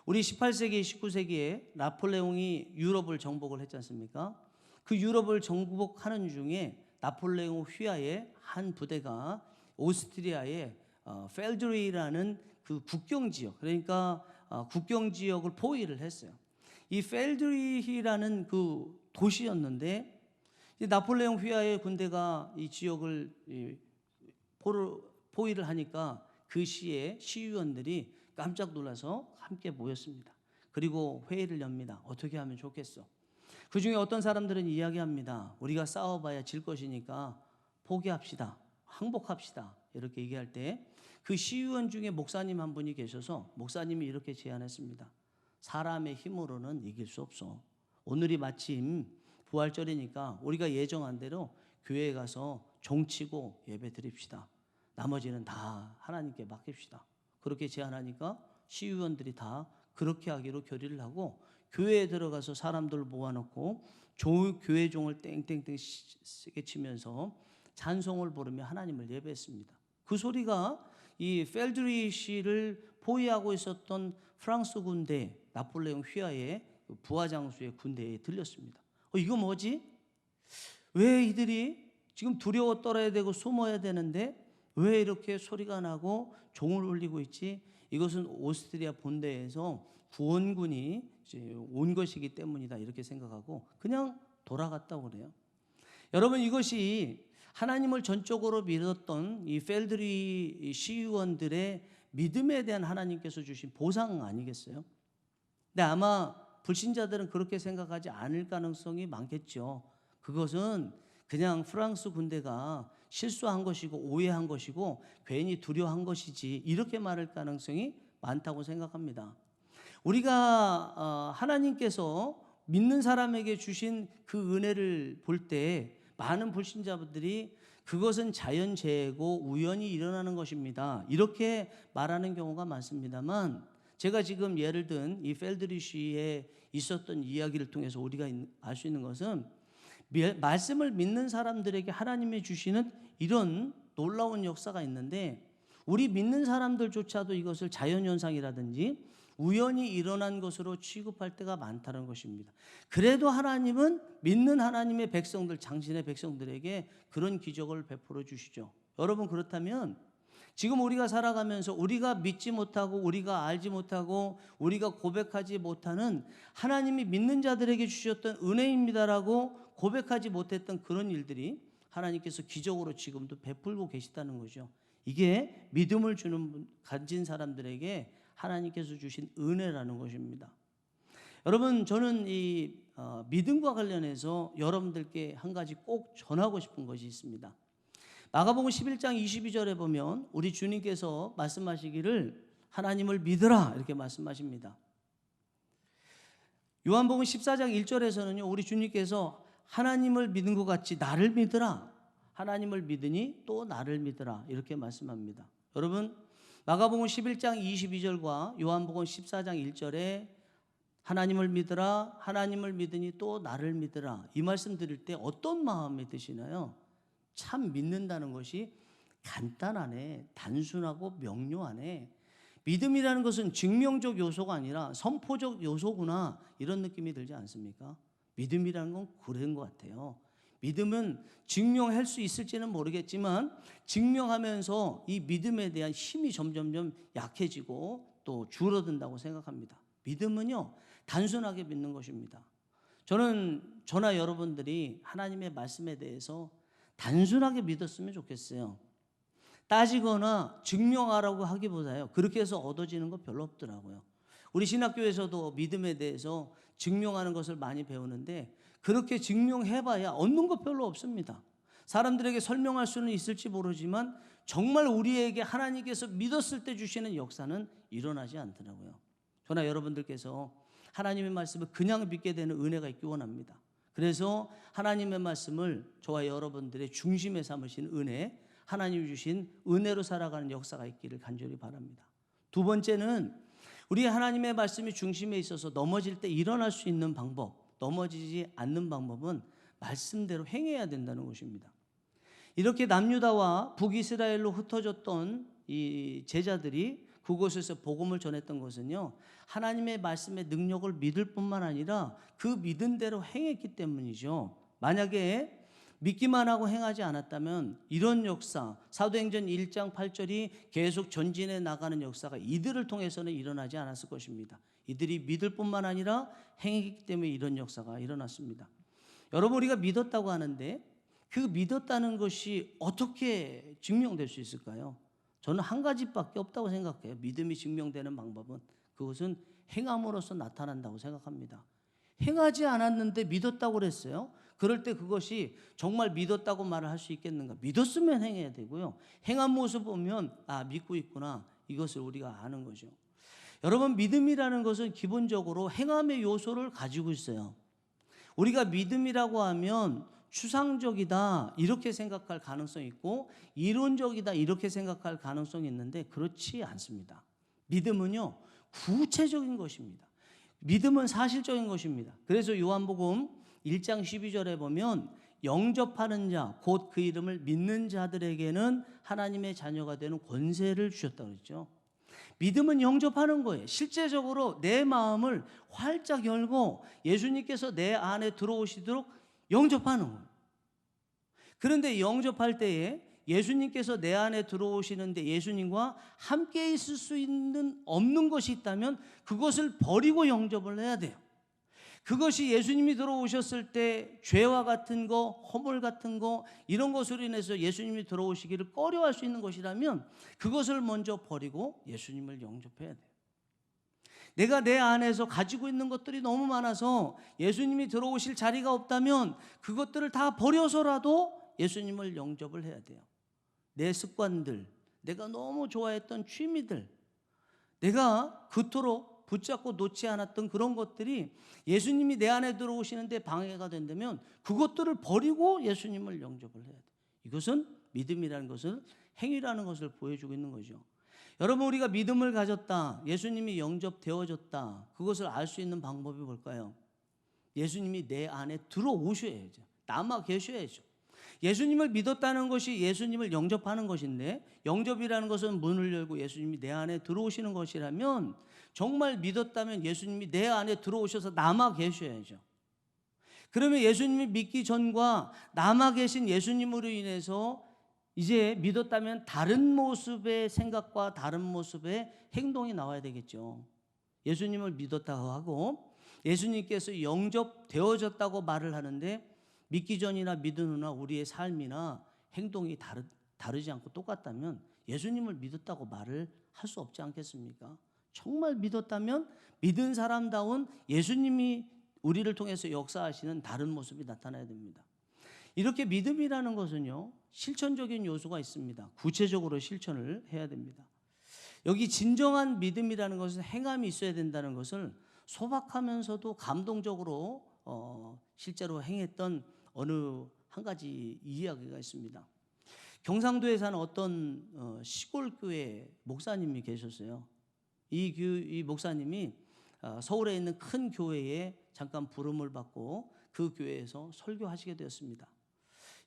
Speaker 2: 우리 18세기, 19세기에 나폴레옹이 유럽을 정복을 했지 않습니까? 그 유럽을 정복하는 중에 나폴레옹 휘하의 한 부대가 오스트리아의 펠드리라는 그 국경 지역, 그러니까 국경 지역을 포위를 했어요. 이 펠드리라는 그 도시였는데 나폴레옹 휘하의 군대가 이 지역을 포위를 하니까 그 시의 시의원들이 깜짝 놀라서 함께 모였습니다. 그리고 회의를 엽니다. 어떻게 하면 좋겠어? 그 중에 어떤 사람들은 이야기합니다. 우리가 싸워봐야 질 것이니까 포기합시다. 항복합시다. 이렇게 얘기할 때 그 시의원 중에 목사님 한 분이 계셔서 목사님이 이렇게 제안했습니다. 사람의 힘으로는 이길 수 없어. 오늘이 마침 부활절이니까 우리가 예정한 대로 교회에 가서 종치고 예배 드립시다. 나머지는 다 하나님께 맡깁시다. 그렇게 제안하니까 시의원들이 다 그렇게 하기로 결의를 하고 교회에 들어가서 사람들 모아놓고 교회 종을 땡땡땡 세게 치면서 찬송을 부르며 하나님을 예배했습니다. 그 소리가 이 펠드리시를 포위하고 있었던 프랑스 군대 나폴레옹 휘하의 부하장수의 군대에 들렸습니다. 이거 뭐지? 왜 이들이 지금 두려워 떨어야 되고 숨어야 되는데 왜 이렇게 소리가 나고 종을 울리고 있지? 이것은 오스트리아 본대에서 구원군이 온 것이기 때문이다 이렇게 생각하고 그냥 돌아갔다고 그래요. 여러분 이것이 하나님을 전적으로 믿었던 이 펠드리 시의원들의 믿음에 대한 하나님께서 주신 보상 아니겠어요? 근데 아마 불신자들은 그렇게 생각하지 않을 가능성이 많겠죠. 그것은 그냥 프랑스 군대가 실수한 것이고 오해한 것이고 괜히 두려워한 것이지 이렇게 말할 가능성이 많다고 생각합니다. 우리가 하나님께서 믿는 사람에게 주신 그 은혜를 볼 때 많은 불신자분들이 그것은 자연재해고 우연히 일어나는 것입니다. 이렇게 말하는 경우가 많습니다만 제가 지금 예를 든 이 펠드리시에 있었던 이야기를 통해서 우리가 알 수 있는 것은 말씀을 믿는 사람들에게 하나님이 주시는 이런 놀라운 역사가 있는데 우리 믿는 사람들조차도 이것을 자연현상이라든지 우연히 일어난 것으로 취급할 때가 많다는 것입니다. 그래도 하나님은 믿는 하나님의 백성들, 당신의 백성들에게 그런 기적을 베풀어 주시죠. 여러분 그렇다면 지금 우리가 살아가면서 우리가 믿지 못하고 우리가 알지 못하고 우리가 고백하지 못하는 하나님이 믿는 자들에게 주셨던 은혜입니다라고 고백하지 못했던 그런 일들이 하나님께서 기적으로 지금도 베풀고 계시다는 거죠. 이게 믿음을 가진 사람들에게 하나님께서 주신 은혜라는 것입니다. 여러분 저는 이 믿음과 관련해서 여러분들께 한 가지 꼭 전하고 싶은 것이 있습니다. 마가복음 11장 22절에 보면 우리 주님께서 말씀하시기를 하나님을 믿으라 이렇게 말씀하십니다. 요한복음 14장 1절에서는요 우리 주님께서 하나님을 믿는 것 같이 나를 믿으라 하나님을 믿으니 또 나를 믿으라 이렇게 말씀합니다. 여러분 마가복음 11장 22절과 요한복음 14장 1절에 하나님을 믿으라 하나님을 믿으니 또 나를 믿으라 이 말씀 드릴 때 어떤 마음이 드시나요? 참 믿는다는 것이 간단하네, 단순하고 명료하네. 믿음이라는 것은 증명적 요소가 아니라 선포적 요소구나 이런 느낌이 들지 않습니까? 믿음이라는 건 그런 것 같아요. 믿음은 증명할 수 있을지는 모르겠지만 증명하면서 이 믿음에 대한 힘이 점점점 약해지고 또 줄어든다고 생각합니다. 믿음은요 단순하게 믿는 것입니다. 저나 여러분들이 하나님의 말씀에 대해서 단순하게 믿었으면 좋겠어요. 따지거나 증명하라고 하기보다요 그렇게 해서 얻어지는 거 별로 없더라고요. 우리 신학교에서도 믿음에 대해서 증명하는 것을 많이 배우는데 그렇게 증명해봐야 얻는 거 별로 없습니다. 사람들에게 설명할 수는 있을지 모르지만 정말 우리에게 하나님께서 믿었을 때 주시는 역사는 일어나지 않더라고요. 저나 여러분들께서 하나님의 말씀을 그냥 믿게 되는 은혜가 있기 원합니다. 그래서 하나님의 말씀을 저와 여러분들의 중심에 삼으신 은혜, 하나님이 주신 은혜로 살아가는 역사가 있기를 간절히 바랍니다. 두 번째는 우리 하나님의 말씀이 중심에 있어서 넘어질 때 일어날 수 있는 방법, 넘어지지 않는 방법은 말씀대로 행해야 된다는 것입니다. 이렇게 남유다와 북이스라엘로 흩어졌던 이 제자들이 그곳에서 복음을 전했던 것은요 하나님의 말씀의 능력을 믿을 뿐만 아니라 그 믿은 대로 행했기 때문이죠. 만약에 믿기만 하고 행하지 않았다면 이런 역사, 사도행전 1장 8절이 계속 전진해 나가는 역사가 이들을 통해서는 일어나지 않았을 것입니다. 이들이 믿을 뿐만 아니라 행했기 때문에 이런 역사가 일어났습니다. 여러분 우리가 믿었다고 하는데 그 믿었다는 것이 어떻게 증명될 수 있을까요? 저는 한 가지밖에 없다고 생각해요. 믿음이 증명되는 방법은 그것은 행함으로써 나타난다고 생각합니다. 행하지 않았는데 믿었다고 그랬어요. 그럴 때 그것이 정말 믿었다고 말을 할 수 있겠는가? 믿었으면 행해야 되고요. 행한 모습 보면 믿고 있구나. 이것을 우리가 아는 거죠. 여러분 믿음이라는 것은 기본적으로 행함의 요소를 가지고 있어요. 우리가 믿음이라고 하면 추상적이다 이렇게 생각할 가능성이 있고 이론적이다 이렇게 생각할 가능성이 있는데 그렇지 않습니다. 믿음은요 구체적인 것입니다. 믿음은 사실적인 것입니다. 그래서 요한복음 1장 12절에 보면 영접하는 자 곧 그 이름을 믿는 자들에게는 하나님의 자녀가 되는 권세를 주셨다고 그랬죠. 믿음은 영접하는 거예요. 실제적으로 내 마음을 활짝 열고 예수님께서 내 안에 들어오시도록 영접하는 거예요. 그런데 영접할 때에 예수님께서 내 안에 들어오시는데 예수님과 함께 있을 수 없는 것이 있다면 그것을 버리고 영접을 해야 돼요. 그것이 예수님이 들어오셨을 때 죄와 같은 거, 허물 같은 거 이런 것으로 인해서 예수님이 들어오시기를 꺼려할 수 있는 것이라면 그것을 먼저 버리고 예수님을 영접해야 돼요. 내가 내 안에서 가지고 있는 것들이 너무 많아서 예수님이 들어오실 자리가 없다면 그것들을 다 버려서라도 예수님을 영접을 해야 돼요. 내 습관들, 내가 너무 좋아했던 취미들, 내가 그토록 붙잡고 놓지 않았던 그런 것들이 예수님이 내 안에 들어오시는데 방해가 된다면 그것들을 버리고 예수님을 영접을 해야 돼요. 이것은 믿음이라는 것은 행위라는 것을 보여주고 있는 거죠. 여러분 우리가 믿음을 가졌다, 예수님이 영접되어졌다, 그것을 알 수 있는 방법이 뭘까요? 예수님이 내 안에 들어오셔야죠. 남아 계셔야죠. 예수님을 믿었다는 것이 예수님을 영접하는 것인데 영접이라는 것은 문을 열고 예수님이 내 안에 들어오시는 것이라면 정말 믿었다면 예수님이 내 안에 들어오셔서 남아 계셔야죠. 그러면 예수님이 믿기 전과 남아 계신 예수님으로 인해서 이제 믿었다면 다른 모습의 생각과 다른 모습의 행동이 나와야 되겠죠. 예수님을 믿었다고 하고 예수님께서 영접되어졌다고 말을 하는데 믿기 전이나 믿은 후나 우리의 삶이나 행동이 다르지 않고 똑같다면 예수님을 믿었다고 말을 할 수 없지 않겠습니까? 정말 믿었다면 믿은 사람다운 예수님이 우리를 통해서 역사하시는 다른 모습이 나타나야 됩니다. 이렇게 믿음이라는 것은요 실천적인 요소가 있습니다. 구체적으로 실천을 해야 됩니다. 여기 진정한 믿음이라는 것은 행함이 있어야 된다는 것을 소박하면서도 감동적으로 실제로 행했던 어느 한 가지 이야기가 있습니다. 경상도에 사는 어떤 시골 교회 목사님이 계셨어요. 이 목사님이 서울에 있는 큰 교회에 잠깐 부름을 받고 그 교회에서 설교하시게 되었습니다.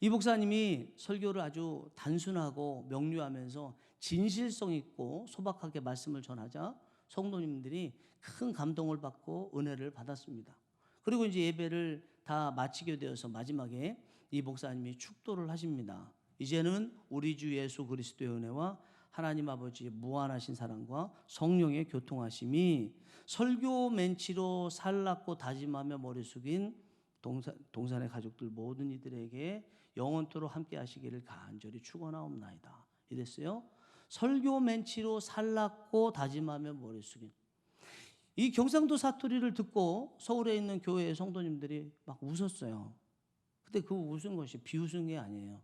Speaker 2: 이 목사님이 설교를 아주 단순하고 명료하면서 진실성 있고 소박하게 말씀을 전하자 성도님들이 큰 감동을 받고 은혜를 받았습니다. 그리고 이제 예배를 다 마치게 되어서 마지막에 이 목사님이 축도를 하십니다. 이제는 우리 주 예수 그리스도의 은혜와 하나님 아버지의 무한하신 사랑과 성령의 교통하심이 설교 멘치로 살랐고 다짐하며 머리 숙인 동산의 가족들 모든 이들에게 영원토록 함께 하시기를 간절히 축원하옵나이다. 이랬어요. 설교 멘치로 살랐고 다짐하며 머리 숙인. 이 경상도 사투리를 듣고 서울에 있는 교회의 성도님들이 막 웃었어요. 근데 그 웃은 것이 비웃은 게 아니에요.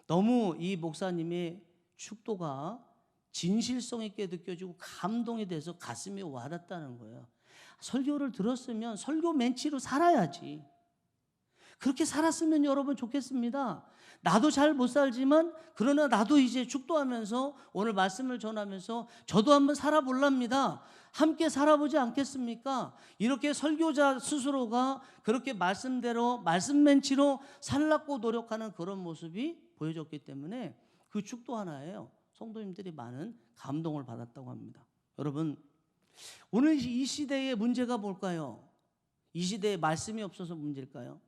Speaker 2: 너무 이 목사님의 축도가 진실성 있게 느껴지고 감동이 돼서 가슴이 와닿다는 거예요. 설교를 들었으면 설교 멘치로 살아야지. 그렇게 살았으면 여러분 좋겠습니다. 나도 잘 못 살지만 그러나 나도 이제 축도하면서 오늘 말씀을 전하면서 저도 한번 살아볼랍니다. 함께 살아보지 않겠습니까? 이렇게 설교자 스스로가 그렇게 말씀대로 말씀 멘치로 살라고 노력하는 그런 모습이 보여졌기 때문에 그 축도 하나예요. 성도님들이 많은 감동을 받았다고 합니다. 여러분, 오늘 이 시대의 문제가 뭘까요? 이 시대에 말씀이 없어서 문제일까요?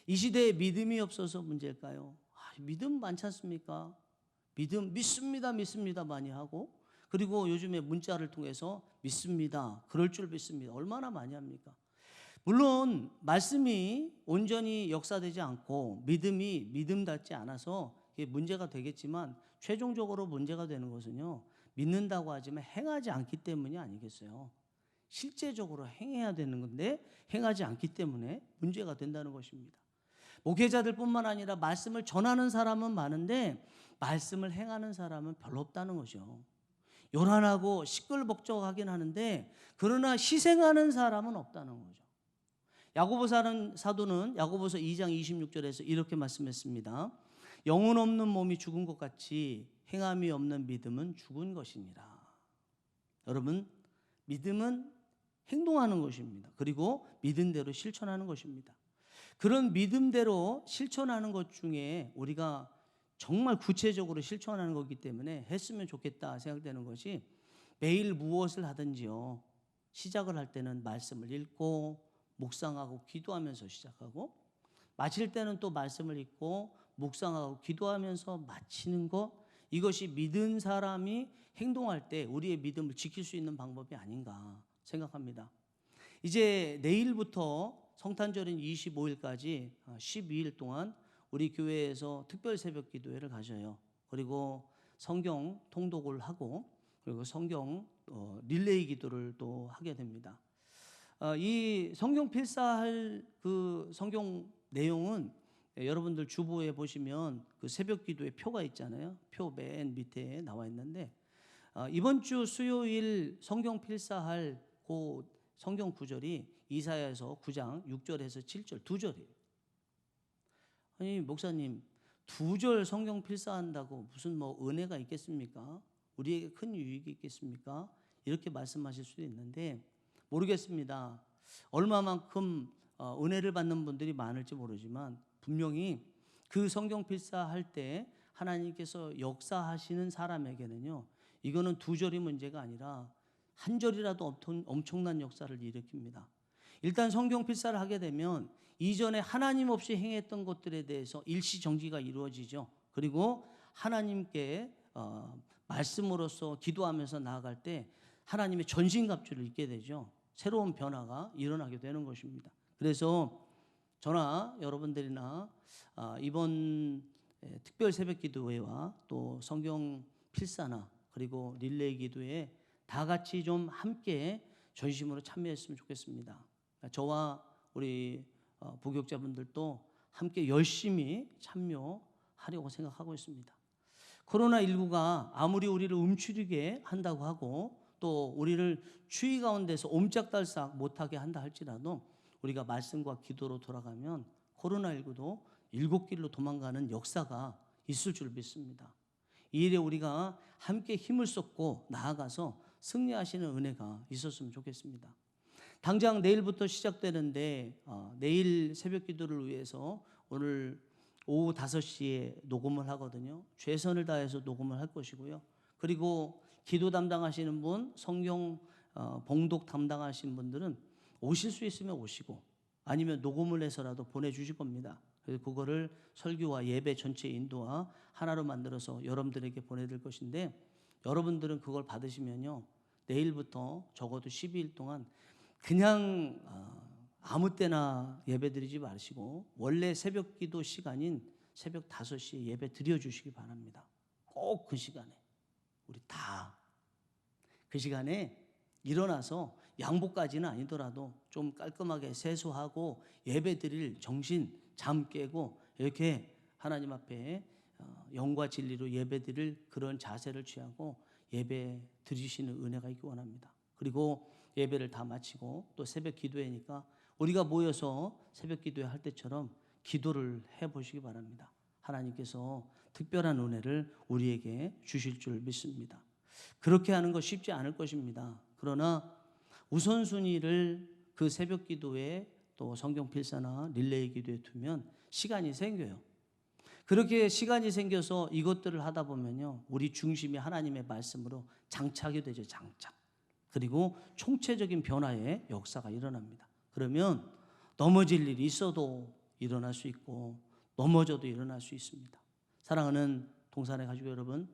Speaker 2: 이 시대에 믿음이 없어서 문제일까요? 믿음 많지 않습니까? 믿습니다 많이 하고, 그리고 요즘에 문자를 통해서 믿습니다, 그럴 줄 믿습니다, 얼마나 많이 합니까? 물론 말씀이 온전히 역사되지 않고 믿음이 믿음답지 않아서 이게 문제가 되겠지만, 최종적으로 문제가 되는 것은요, 믿는다고 하지만 행하지 않기 때문이 아니겠어요? 실제적으로 행해야 되는 건데 행하지 않기 때문에 문제가 된다는 것입니다. 목회자들뿐만 아니라 말씀을 전하는 사람은 많은데 말씀을 행하는 사람은 별로 없다는 거죠. 요란하고 시끌벅적하긴 하는데 그러나 희생하는 사람은 없다는 거죠. 야고보 사도는 야고보서 2장 26절에서 이렇게 말씀했습니다. 영혼 없는 몸이 죽은 것 같이 행함이 없는 믿음은 죽은 것이니라. 여러분, 믿음은 행동하는 것입니다. 그리고 믿은 대로 실천하는 것입니다. 그런 믿음대로 실천하는 것 중에 우리가 정말 구체적으로 실천하는 거기 때문에 했으면 좋겠다 생각되는 것이, 매일 무엇을 하든지요, 시작을 할 때는 말씀을 읽고 묵상하고 기도하면서 시작하고, 마칠 때는 또 말씀을 읽고 묵상하고 기도하면서 마치는 것, 이것이 믿은 사람이 행동할 때 우리의 믿음을 지킬 수 있는 방법이 아닌가 생각합니다. 이제 내일부터 성탄절인 25일까지 12일 동안 우리 교회에서 특별 새벽 기도회를 가져요. 그리고 성경 통독을 하고, 그리고 성경 릴레이 기도를 또 하게 됩니다. 이 성경 필사할 그 성경 내용은 여러분들 주보에 보시면 그 새벽 기도의 표가 있잖아요. 표 맨 밑에 나와 있는데, 이번 주 수요일 성경 필사할 그 성경 구절이 이사야에서 9장 6절에서 7절 두 절이에요. 아니 목사님, 두 절 성경 필사한다고 무슨 뭐 은혜가 있겠습니까? 우리에게 큰 유익이 있겠습니까? 이렇게 말씀하실 수도 있는데 모르겠습니다. 얼마만큼 은혜를 받는 분들이 많을지 모르지만 분명히 그 성경 필사할 때 하나님께서 역사하시는 사람에게는요, 이거는 두 절이 문제가 아니라 한 절이라도 엄청난 역사를 일으킵니다. 일단 성경 필사를 하게 되면 이전에 하나님 없이 행했던 것들에 대해서 일시정지가 이루어지죠. 그리고 하나님께 말씀으로써 기도하면서 나아갈 때 하나님의 전신갑주를 입게 되죠. 새로운 변화가 일어나게 되는 것입니다. 그래서 저나 여러분들이나 이번 특별 새벽 기도회와 또 성경 필사나 그리고 릴레이 기도에 다 같이 좀 함께 전심으로 참여했으면 좋겠습니다. 저와 우리 부교육자분들도 함께 열심히 참여하려고 생각하고 있습니다. 코로나19가 아무리 우리를 움츠리게 한다고 하고 또 우리를 추위 가운데서 옴짝달싹 못하게 한다 할지라도 우리가 말씀과 기도로 돌아가면 코로나19도 일곱 길로 도망가는 역사가 있을 줄 믿습니다. 이 일에 우리가 함께 힘을 쏟고 나아가서 승리하시는 은혜가 있었으면 좋겠습니다. 당장 내일부터 시작되는데 내일 새벽 기도를 위해서 오늘 오후 5시에 녹음을 하거든요. 최선을 다해서 녹음을 할 것이고요. 그리고 기도 담당하시는 분, 성경 봉독 담당하신 분들은 오실 수 있으면 오시고 아니면 녹음을 해서라도 보내주실 겁니다. 그래서 그거를 설교와 예배 전체 인도와 하나로 만들어서 여러분들에게 보내드릴 것인데 여러분들은 그걸 받으시면요. 내일부터 적어도 12일 동안 그냥 아무 때나 예배 드리지 마시고 원래 새벽 기도 시간인 새벽 5시에 예배 드려주시기 바랍니다. 꼭 그 시간에 우리 다 그 시간에 일어나서 양복까지는 아니더라도 좀 깔끔하게 세수하고 예배 드릴 정신 잠 깨고 이렇게 하나님 앞에 영과 진리로 예배 드릴 그런 자세를 취하고 예배 드리시는 은혜가 있기 원합니다. 그리고 예배를 다 마치고 또 새벽 기도회니까 우리가 모여서 새벽 기도회 할 때처럼 기도를 해보시기 바랍니다. 하나님께서 특별한 은혜를 우리에게 주실 줄 믿습니다. 그렇게 하는 거 쉽지 않을 것입니다. 그러나 우선순위를 그 새벽 기도회 또 성경 필사나 릴레이 기도에 두면 시간이 생겨요. 그렇게 시간이 생겨서 이것들을 하다 보면요. 우리 중심이 하나님의 말씀으로 장착이 되죠. 장착. 그리고 총체적인 변화의 역사가 일어납니다. 그러면 넘어질 일이 있어도 일어날 수 있고 넘어져도 일어날 수 있습니다. 사랑하는 동산의 가족 여러분,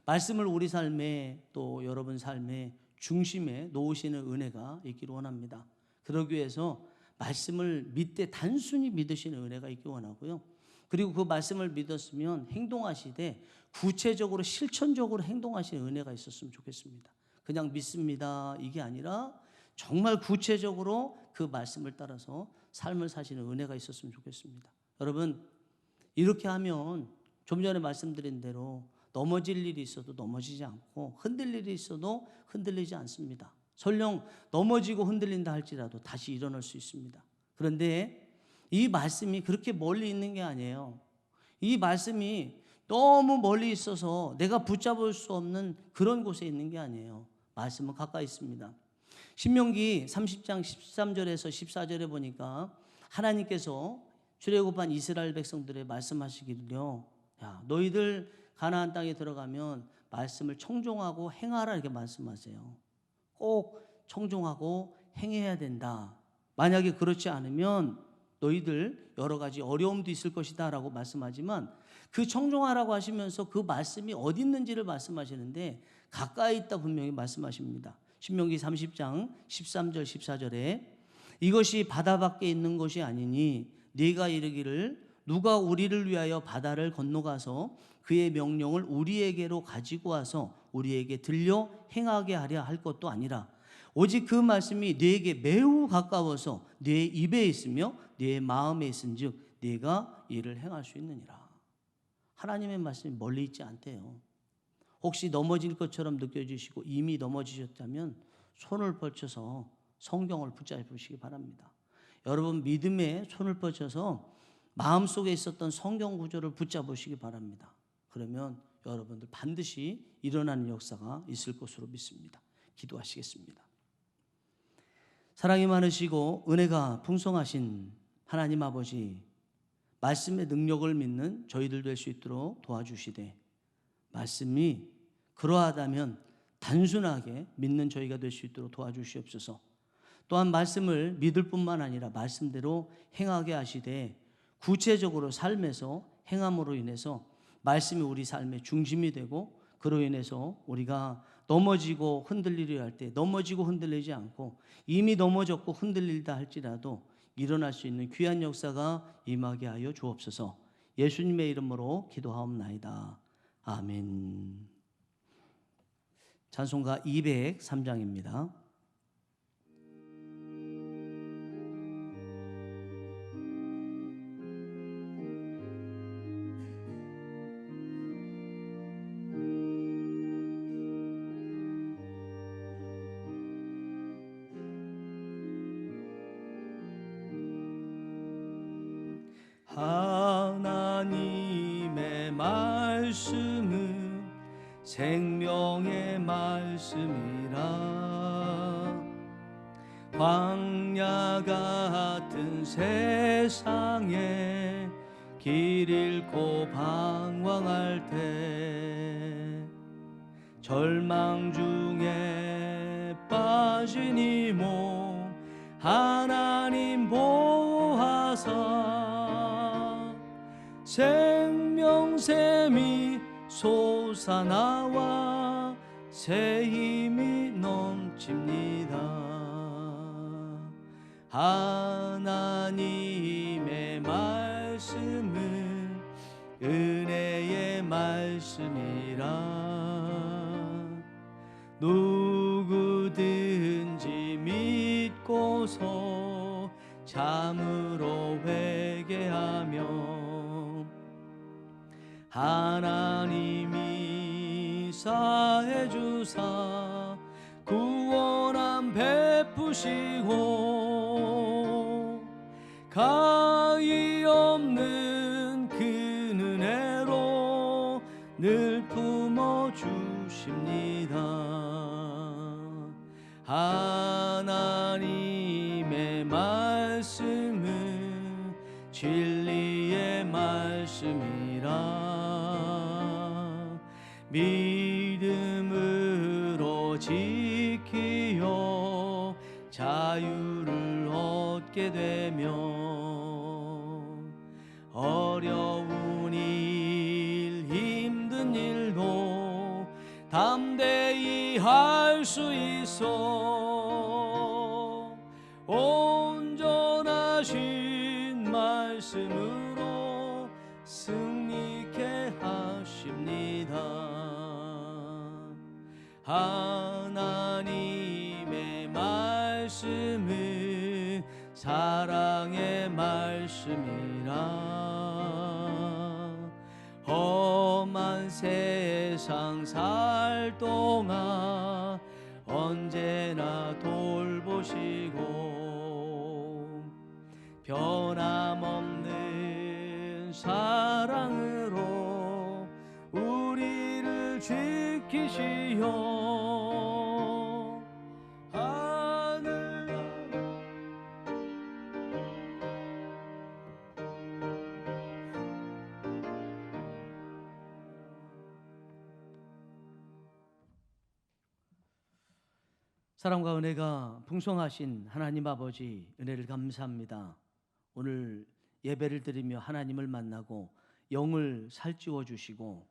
Speaker 2: 말씀을 우리 삶에 또 여러분 삶의 중심에 놓으시는 은혜가 있기를 원합니다. 그러기 위해서 말씀을 믿되 단순히 믿으시는 은혜가 있기 원하고요. 그리고 그 말씀을 믿었으면 행동하시되 구체적으로 실천적으로 행동하시는 은혜가 있었으면 좋겠습니다. 그냥 믿습니다 이게 아니라 정말 구체적으로 그 말씀을 따라서 삶을 사시는 은혜가 있었으면 좋겠습니다. 여러분 이렇게 하면 좀 전에 말씀드린 대로 넘어질 일이 있어도 넘어지지 않고 흔들릴 일이 있어도 흔들리지 않습니다. 설령 넘어지고 흔들린다 할지라도 다시 일어날 수 있습니다. 그런데 이 말씀이 그렇게 멀리 있는 게 아니에요. 이 말씀이 너무 멀리 있어서 내가 붙잡을 수 없는 그런 곳에 있는 게 아니에요. 말씀은 가까이 있습니다. 신명기 30장 13절에서 14절에 보니까 하나님께서 출애굽한 이스라엘 백성들의 말씀하시기를요. 야, 너희들 가나안 땅에 들어가면 말씀을 청종하고 행하라 이렇게 말씀하세요. 꼭 청종하고 행해야 된다. 만약에 그렇지 않으면 너희들 여러 가지 어려움도 있을 것이다 라고 말씀하지만 그 청종하라고 하시면서 그 말씀이 어디 있는지를 말씀하시는데 가까이 있다 분명히 말씀하십니다. 신명기 30장 13절 14절에 이것이 바다 밖에 있는 것이 아니니 네가 이르기를 누가 우리를 위하여 바다를 건너가서 그의 명령을 우리에게로 가지고 와서 우리에게 들려 행하게 하려 할 것도 아니라 오직 그 말씀이 네게 매우 가까워서 네 입에 있으며 네 마음에 있은즉 네가 이를 행할 수 있느니라. 하나님의 말씀이 멀리 있지 않대요. 혹시 넘어질 것처럼 느껴지시고 이미 넘어지셨다면 손을 뻗쳐서 성경을 붙잡으시기 바랍니다. 여러분 믿음에 손을 뻗쳐서 마음속에 있었던 성경 구절을 붙잡으시기 바랍니다. 그러면 여러분들 반드시 일어나는 역사가 있을 것으로 믿습니다. 기도하시겠습니다. 사랑이 많으시고 은혜가 풍성하신 하나님 아버지, 말씀의 능력을 믿는 저희들 될 수 있도록 도와주시되 말씀이 그러하다면 단순하게 믿는 저희가 될 수 있도록 도와주시옵소서. 또한 말씀을 믿을 뿐만 아니라 말씀대로 행하게 하시되 구체적으로 삶에서 행함으로 인해서 말씀이 우리 삶의 중심이 되고 그로 인해서 우리가 넘어지고 흔들리려 할 때 넘어지고 흔들리지 않고 이미 넘어졌고 흔들리다 할지라도 일어날 수 있는 귀한 역사가 임하게 하여 주옵소서. 예수님의 이름으로 기도하옵나이다. 아멘. 찬송가 203장입니다. 하나님의 하나님의 말씀은 생명의 말씀이라. 광야 같은 세상에 길 잃고 방황할 때, 절망 중에 빠진 이 몸 하나님 보호하사 생명샘이 솟아나와 새 힘이 넘칩니다. 하나님의 말씀은 은혜의 말씀이라. 누구든지 믿고서 참으로 회개하며 하나님이 사해 주사 구원함 베푸시고 가히 없는 그 은혜로 늘 품어주십니다. 하나님의 말씀은 진리의 말씀이라. 믿음으로 지키어 자유를 얻게 되며 어려운 일 힘든 일도 담대히 할 수 있어 온전하신 말씀으로 승리케 하십니다. 하나님의 말씀은 사랑의 말씀이라. 험한 세상 살 동안 언제나 돌보시고 변함없는 사랑으로 우리를 지키시오. 하늘 사랑과 은혜가 풍성하신 하나님 아버지, 은혜를 감사합니다. 오늘 예배를 드리며 하나님을 만나고 영을 살찌워 주시고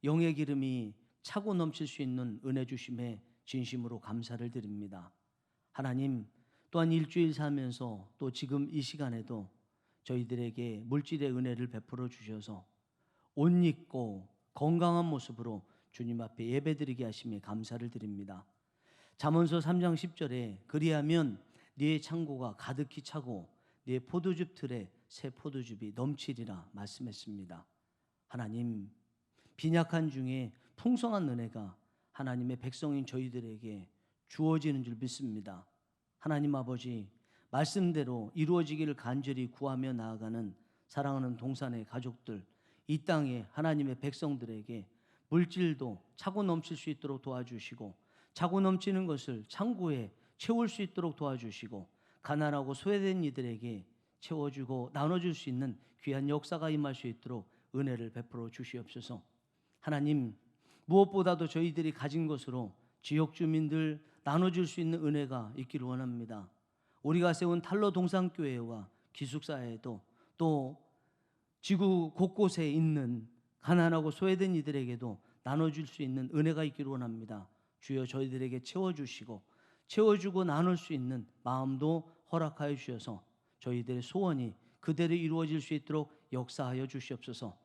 Speaker 2: 영의 기름이 차고 넘칠 수 있는 은혜 주심에 진심으로 감사를 드립니다. 하나님, 또한 일주일 살면서 또 지금 이 시간에도 저희들에게 물질의 은혜를 베풀어 주셔서 옷 입고 건강한 모습으로 주님 앞에 예배드리게 하심에 감사를 드립니다. 잠언서 3장 10절에 그리하면 네의 창고가 가득히 차고 네 포도즙 틀에 새 포도즙이 넘치리라 말씀했습니다. 하나님, 빈약한 중에 풍성한 은혜가 하나님의 백성인 저희들에게 주어지는 줄 믿습니다. 하나님 아버지, 말씀대로 이루어지기를 간절히 구하며 나아가는 사랑하는 동산의 가족들, 이 땅에 하나님의 백성들에게 물질도 차고 넘칠 수 있도록 도와주시고 차고 넘치는 것을 창고에 채울 수 있도록 도와주시고 가난하고 소외된 이들에게 채워주고 나눠줄 수 있는 귀한 역사가 임할 수 있도록 은혜를 베풀어 주시옵소서. 하나님, 무엇보다도 저희들이 가진 것으로 지역 주민들 나눠줄 수 있는 은혜가 있기를 원합니다. 우리가 세운 탈로 동산교회와 기숙사에도 또 지구 곳곳에 있는 가난하고 소외된 이들에게도 나눠줄 수 있는 은혜가 있기를 원합니다. 주여, 저희들에게 채워주시고 채워주고 나눌 수 있는 마음도 허락하여 주셔서 저희들의 소원이 그대로 이루어질 수 있도록 역사하여 주시옵소서.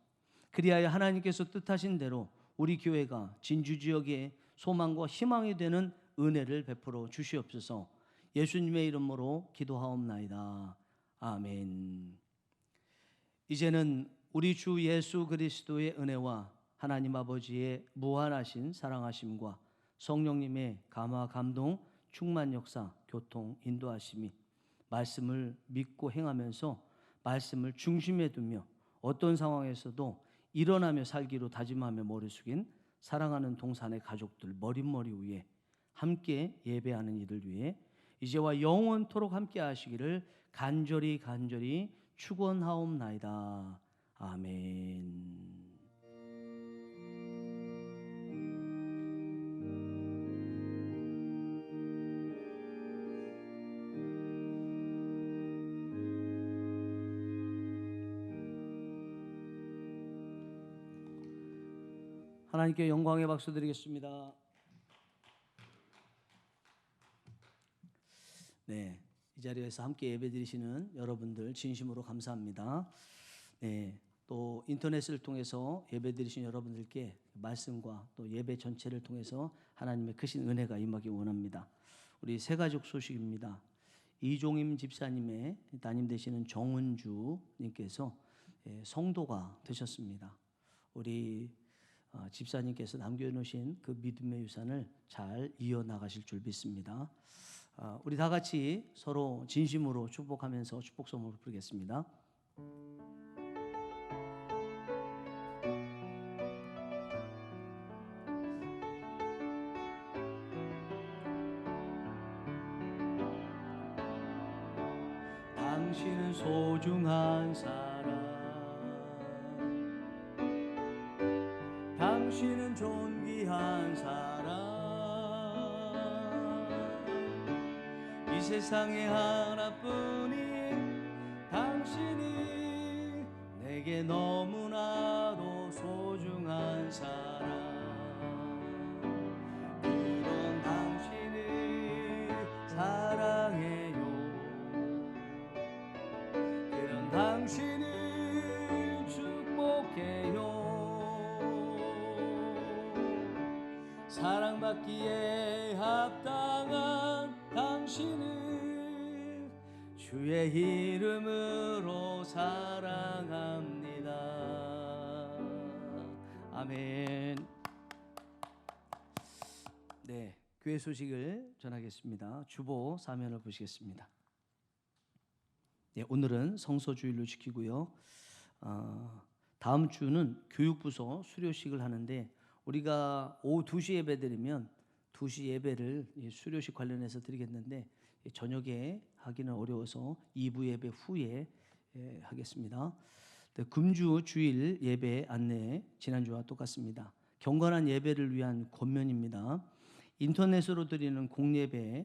Speaker 2: 그리하여 하나님께서 뜻하신 대로 우리 교회가 진주 지역의 소망과 희망이 되는 은혜를 베풀어 주시옵소서. 예수님의 이름으로 기도하옵나이다. 아멘. 이제는 우리 주 예수 그리스도의 은혜와 하나님 아버지의 무한하신 사랑하심과 성령님의 감화 감동 충만 역사 교통 인도하심이 말씀을 믿고 행하면서 말씀을 중심에 두며 어떤 상황에서도 일어나며 살기로 다짐하며 머리 숙인 사랑하는 동산의 가족들 머릿머리 위에 함께 예배하는 이들 위해 이제와 영원토록 함께 하시기를 간절히 축원하옵나이다. 아멘. 하나님께 영광의 박수 드리겠습니다. 네, 이 자리에서 함께 예배드리시는 여러분들 진심으로 감사합니다. 네, 또 인터넷을 통해서 예배드리신 여러분들께 말씀과 또 예배 전체를 통해서 하나님의 크신 은혜가 임하기 원합니다. 우리 세 가족 소식입니다. 이종임 집사님의 따님 되시는 정은주 님께서 성도가 되셨습니다. 우리 집사님께서 남겨 놓으신 그 믿음의 유산을 잘 이어나가실 줄 믿습니다. 우리 다 같이 서로 진심으로 축복하면서 축복 선물을 부르겠습니다. 당신은 소중한 사람, 당신은 존귀한 사람, 이 세상에 하나뿐인 당신이 내게 너무나도 소중한 사람, 그런 당신을 사랑해요. 그런 당신을 축복해요. 사랑받기에 합당한 당신을 주의 이름으로 사랑합니다. 아멘. 네, 교회 소식을 전하겠습니다. 주보 사면을 보시겠습니다. 네, 오늘은 성서주일로 지키고요. 다음 주는 교육부서 수료식을 하는데 우리가 오후 2시 예배 드리면 2시 예배를 수료식 관련해서 드리겠는데 저녁에 하기는 어려워서 2부 예배 후에 하겠습니다. 금주 주일 예배 안내 지난주와 똑같습니다. 경건한 예배를 위한 권면입니다. 인터넷으로 드리는 공예배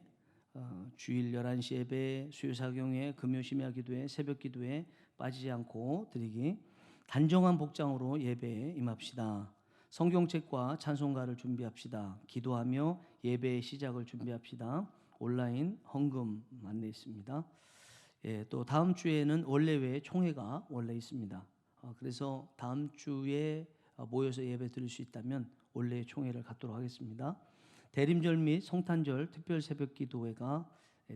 Speaker 2: 주일 11시 예배, 수요사경회, 금요심야 기도회, 새벽 기도회 빠지지 않고 드리기. 단정한 복장으로 예배에 임합시다. 성경책과 찬송가를 준비합시다. 기도하며 예배의 시작을 준비합시다. 온라인 헌금 안내 있습니다. 또 다음 주에는 원래외 총회가 원래 있습니다. 그래서 다음 주에 모여서 예배 드릴 수 있다면 원래 총회를 갖도록 하겠습니다. 대림절 및 성탄절 특별 새벽 기도회가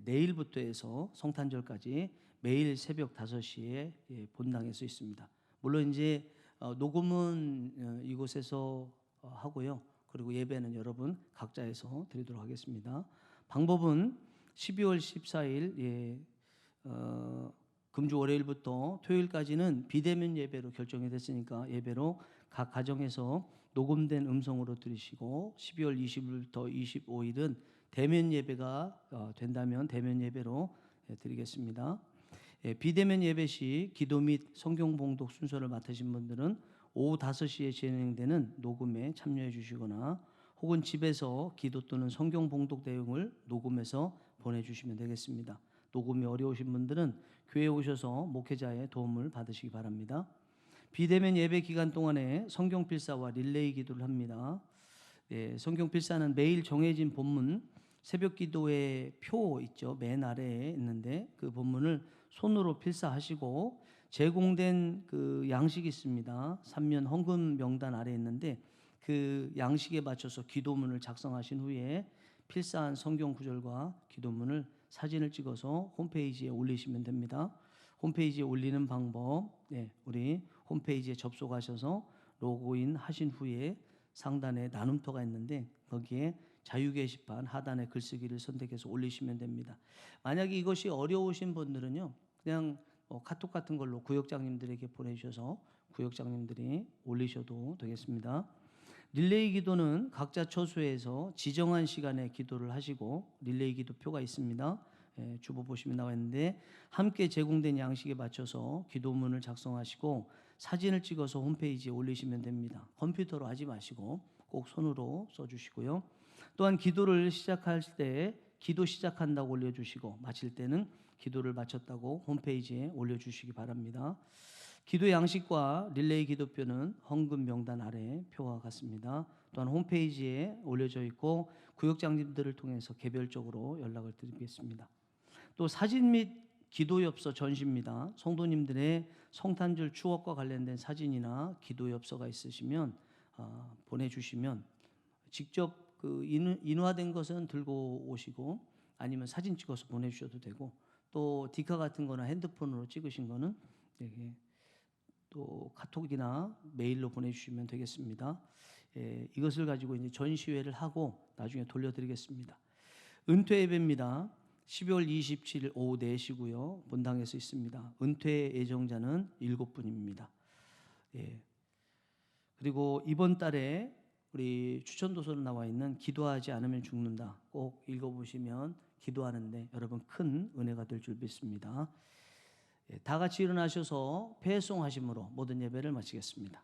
Speaker 2: 내일부터 해서 성탄절까지 매일 새벽 5시에 본당에서 있습니다. 물론 이제 녹음은 이곳에서 하고요. 그리고 예배는 여러분 각자에서 드리도록 하겠습니다. 방법은 12월 14일 금주 월요일부터 토요일까지는 비대면 예배로 결정이 됐으니까 예배로 각 가정에서 녹음된 음성으로 들으시고 12월 20일부터 25일은 대면 예배가 된다면 대면 예배로 드리겠습니다. 비대면 예배 시 기도 및 성경 봉독 순서를 맡으신 분들은 오후 5시에 진행되는 녹음에 참여해 주시거나 혹은 집에서 기도 또는 성경 봉독 내용을 녹음해서 보내주시면 되겠습니다. 녹음이 어려우신 분들은 교회에 오셔서 목회자의 도움을 받으시기 바랍니다. 비대면 예배 기간 동안에 성경 필사와 릴레이 기도를 합니다. 성경 필사는 매일 정해진 본문, 새벽 기도의 표 있죠. 맨 아래에 있는데 그 본문을 손으로 필사하시고 제공된 그 양식이 있습니다. 3면 헌금 명단 아래에 있는데 그 양식에 맞춰서 기도문을 작성하신 후에 필사한 성경 구절과 기도문을 사진을 찍어서 홈페이지에 올리시면 됩니다. 홈페이지에 올리는 방법, 우리 홈페이지에 접속하셔서 로그인 하신 후에 상단에 나눔터가 있는데 거기에 자유 게시판 하단에 글쓰기를 선택해서 올리시면 됩니다. 만약에 이것이 어려우신 분들은요, 그냥 카톡 같은 걸로 구역장님들에게 보내주셔서 구역장님들이 올리셔도 되겠습니다. 릴레이 기도는 각자 처소에서 지정한 시간에 기도를 하시고 릴레이 기도표가 있습니다. 주보 보시면 나와 있는데 함께 제공된 양식에 맞춰서 기도문을 작성하시고 사진을 찍어서 홈페이지에 올리시면 됩니다. 컴퓨터로 하지 마시고 꼭 손으로 써주시고요. 또한 기도를 시작할 때 기도 시작한다고 올려주시고 마칠 때는 기도를 마쳤다고 홈페이지에 올려주시기 바랍니다. 기도 양식과 릴레이 기도표는 헌금 명단 아래 표와 같습니다. 또한 홈페이지에 올려져 있고 구역장님들을 통해서 개별적으로 연락을 드리겠습니다. 또 사진 및 기도엽서 전시입니다. 성도님들의 성탄절 추억과 관련된 사진이나 기도엽서가 있으시면 보내주시면 직접 인화된 것은 들고 오시고 아니면 사진 찍어서 보내주셔도 되고 또 디카 같은 거나 핸드폰으로 찍으신 거는 또 카톡이나 메일로 보내주시면 되겠습니다. 이것을 가지고 이제 전시회를 하고 나중에 돌려드리겠습니다. 은퇴 예배입니다. 12월 27일 오후 4시고요. 본당에서 있습니다. 은퇴 예정자는 7분입니다. 그리고 이번 달에 우리 추천도서로 나와 있는 기도하지 않으면 죽는다. 꼭 읽어보시면 기도하는데 여러분 큰 은혜가 될 줄 믿습니다. 다 같이 일어나셔서 배송하심으로 모든 예배를 마치겠습니다.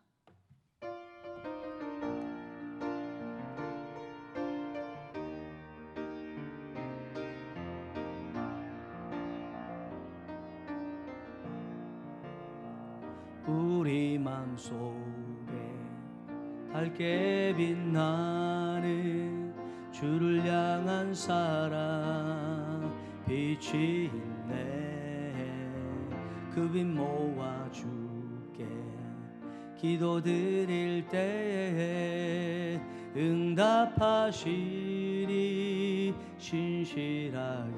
Speaker 2: 우리 마음속에 밝게 빛나는 주를 향한 사랑 빛이 있네. 그 빛 모아 주께 기도드릴 때에 응답하시리 신실하게.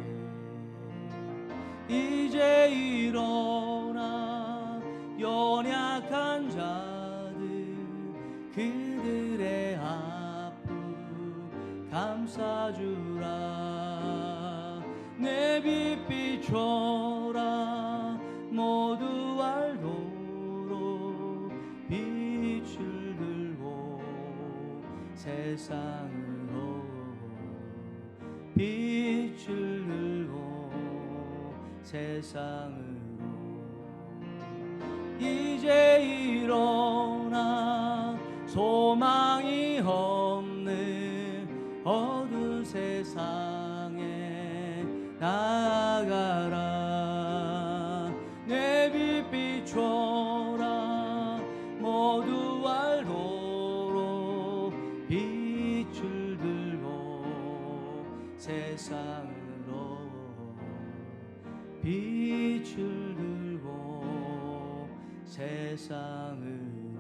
Speaker 2: 이제 일어나 연약한 자들 그들의 아픔 감싸주라. 내 빛 비춰라 모두 알도록 빛을 들고 세상으로 빛을 들고 세상으로. 이제 일어나 소망이 없는 어두운 세상에 나아가라. 내 빛 비춰라 모두 알도록 빛을 들고 세상으로 빛을 들고 세상으로.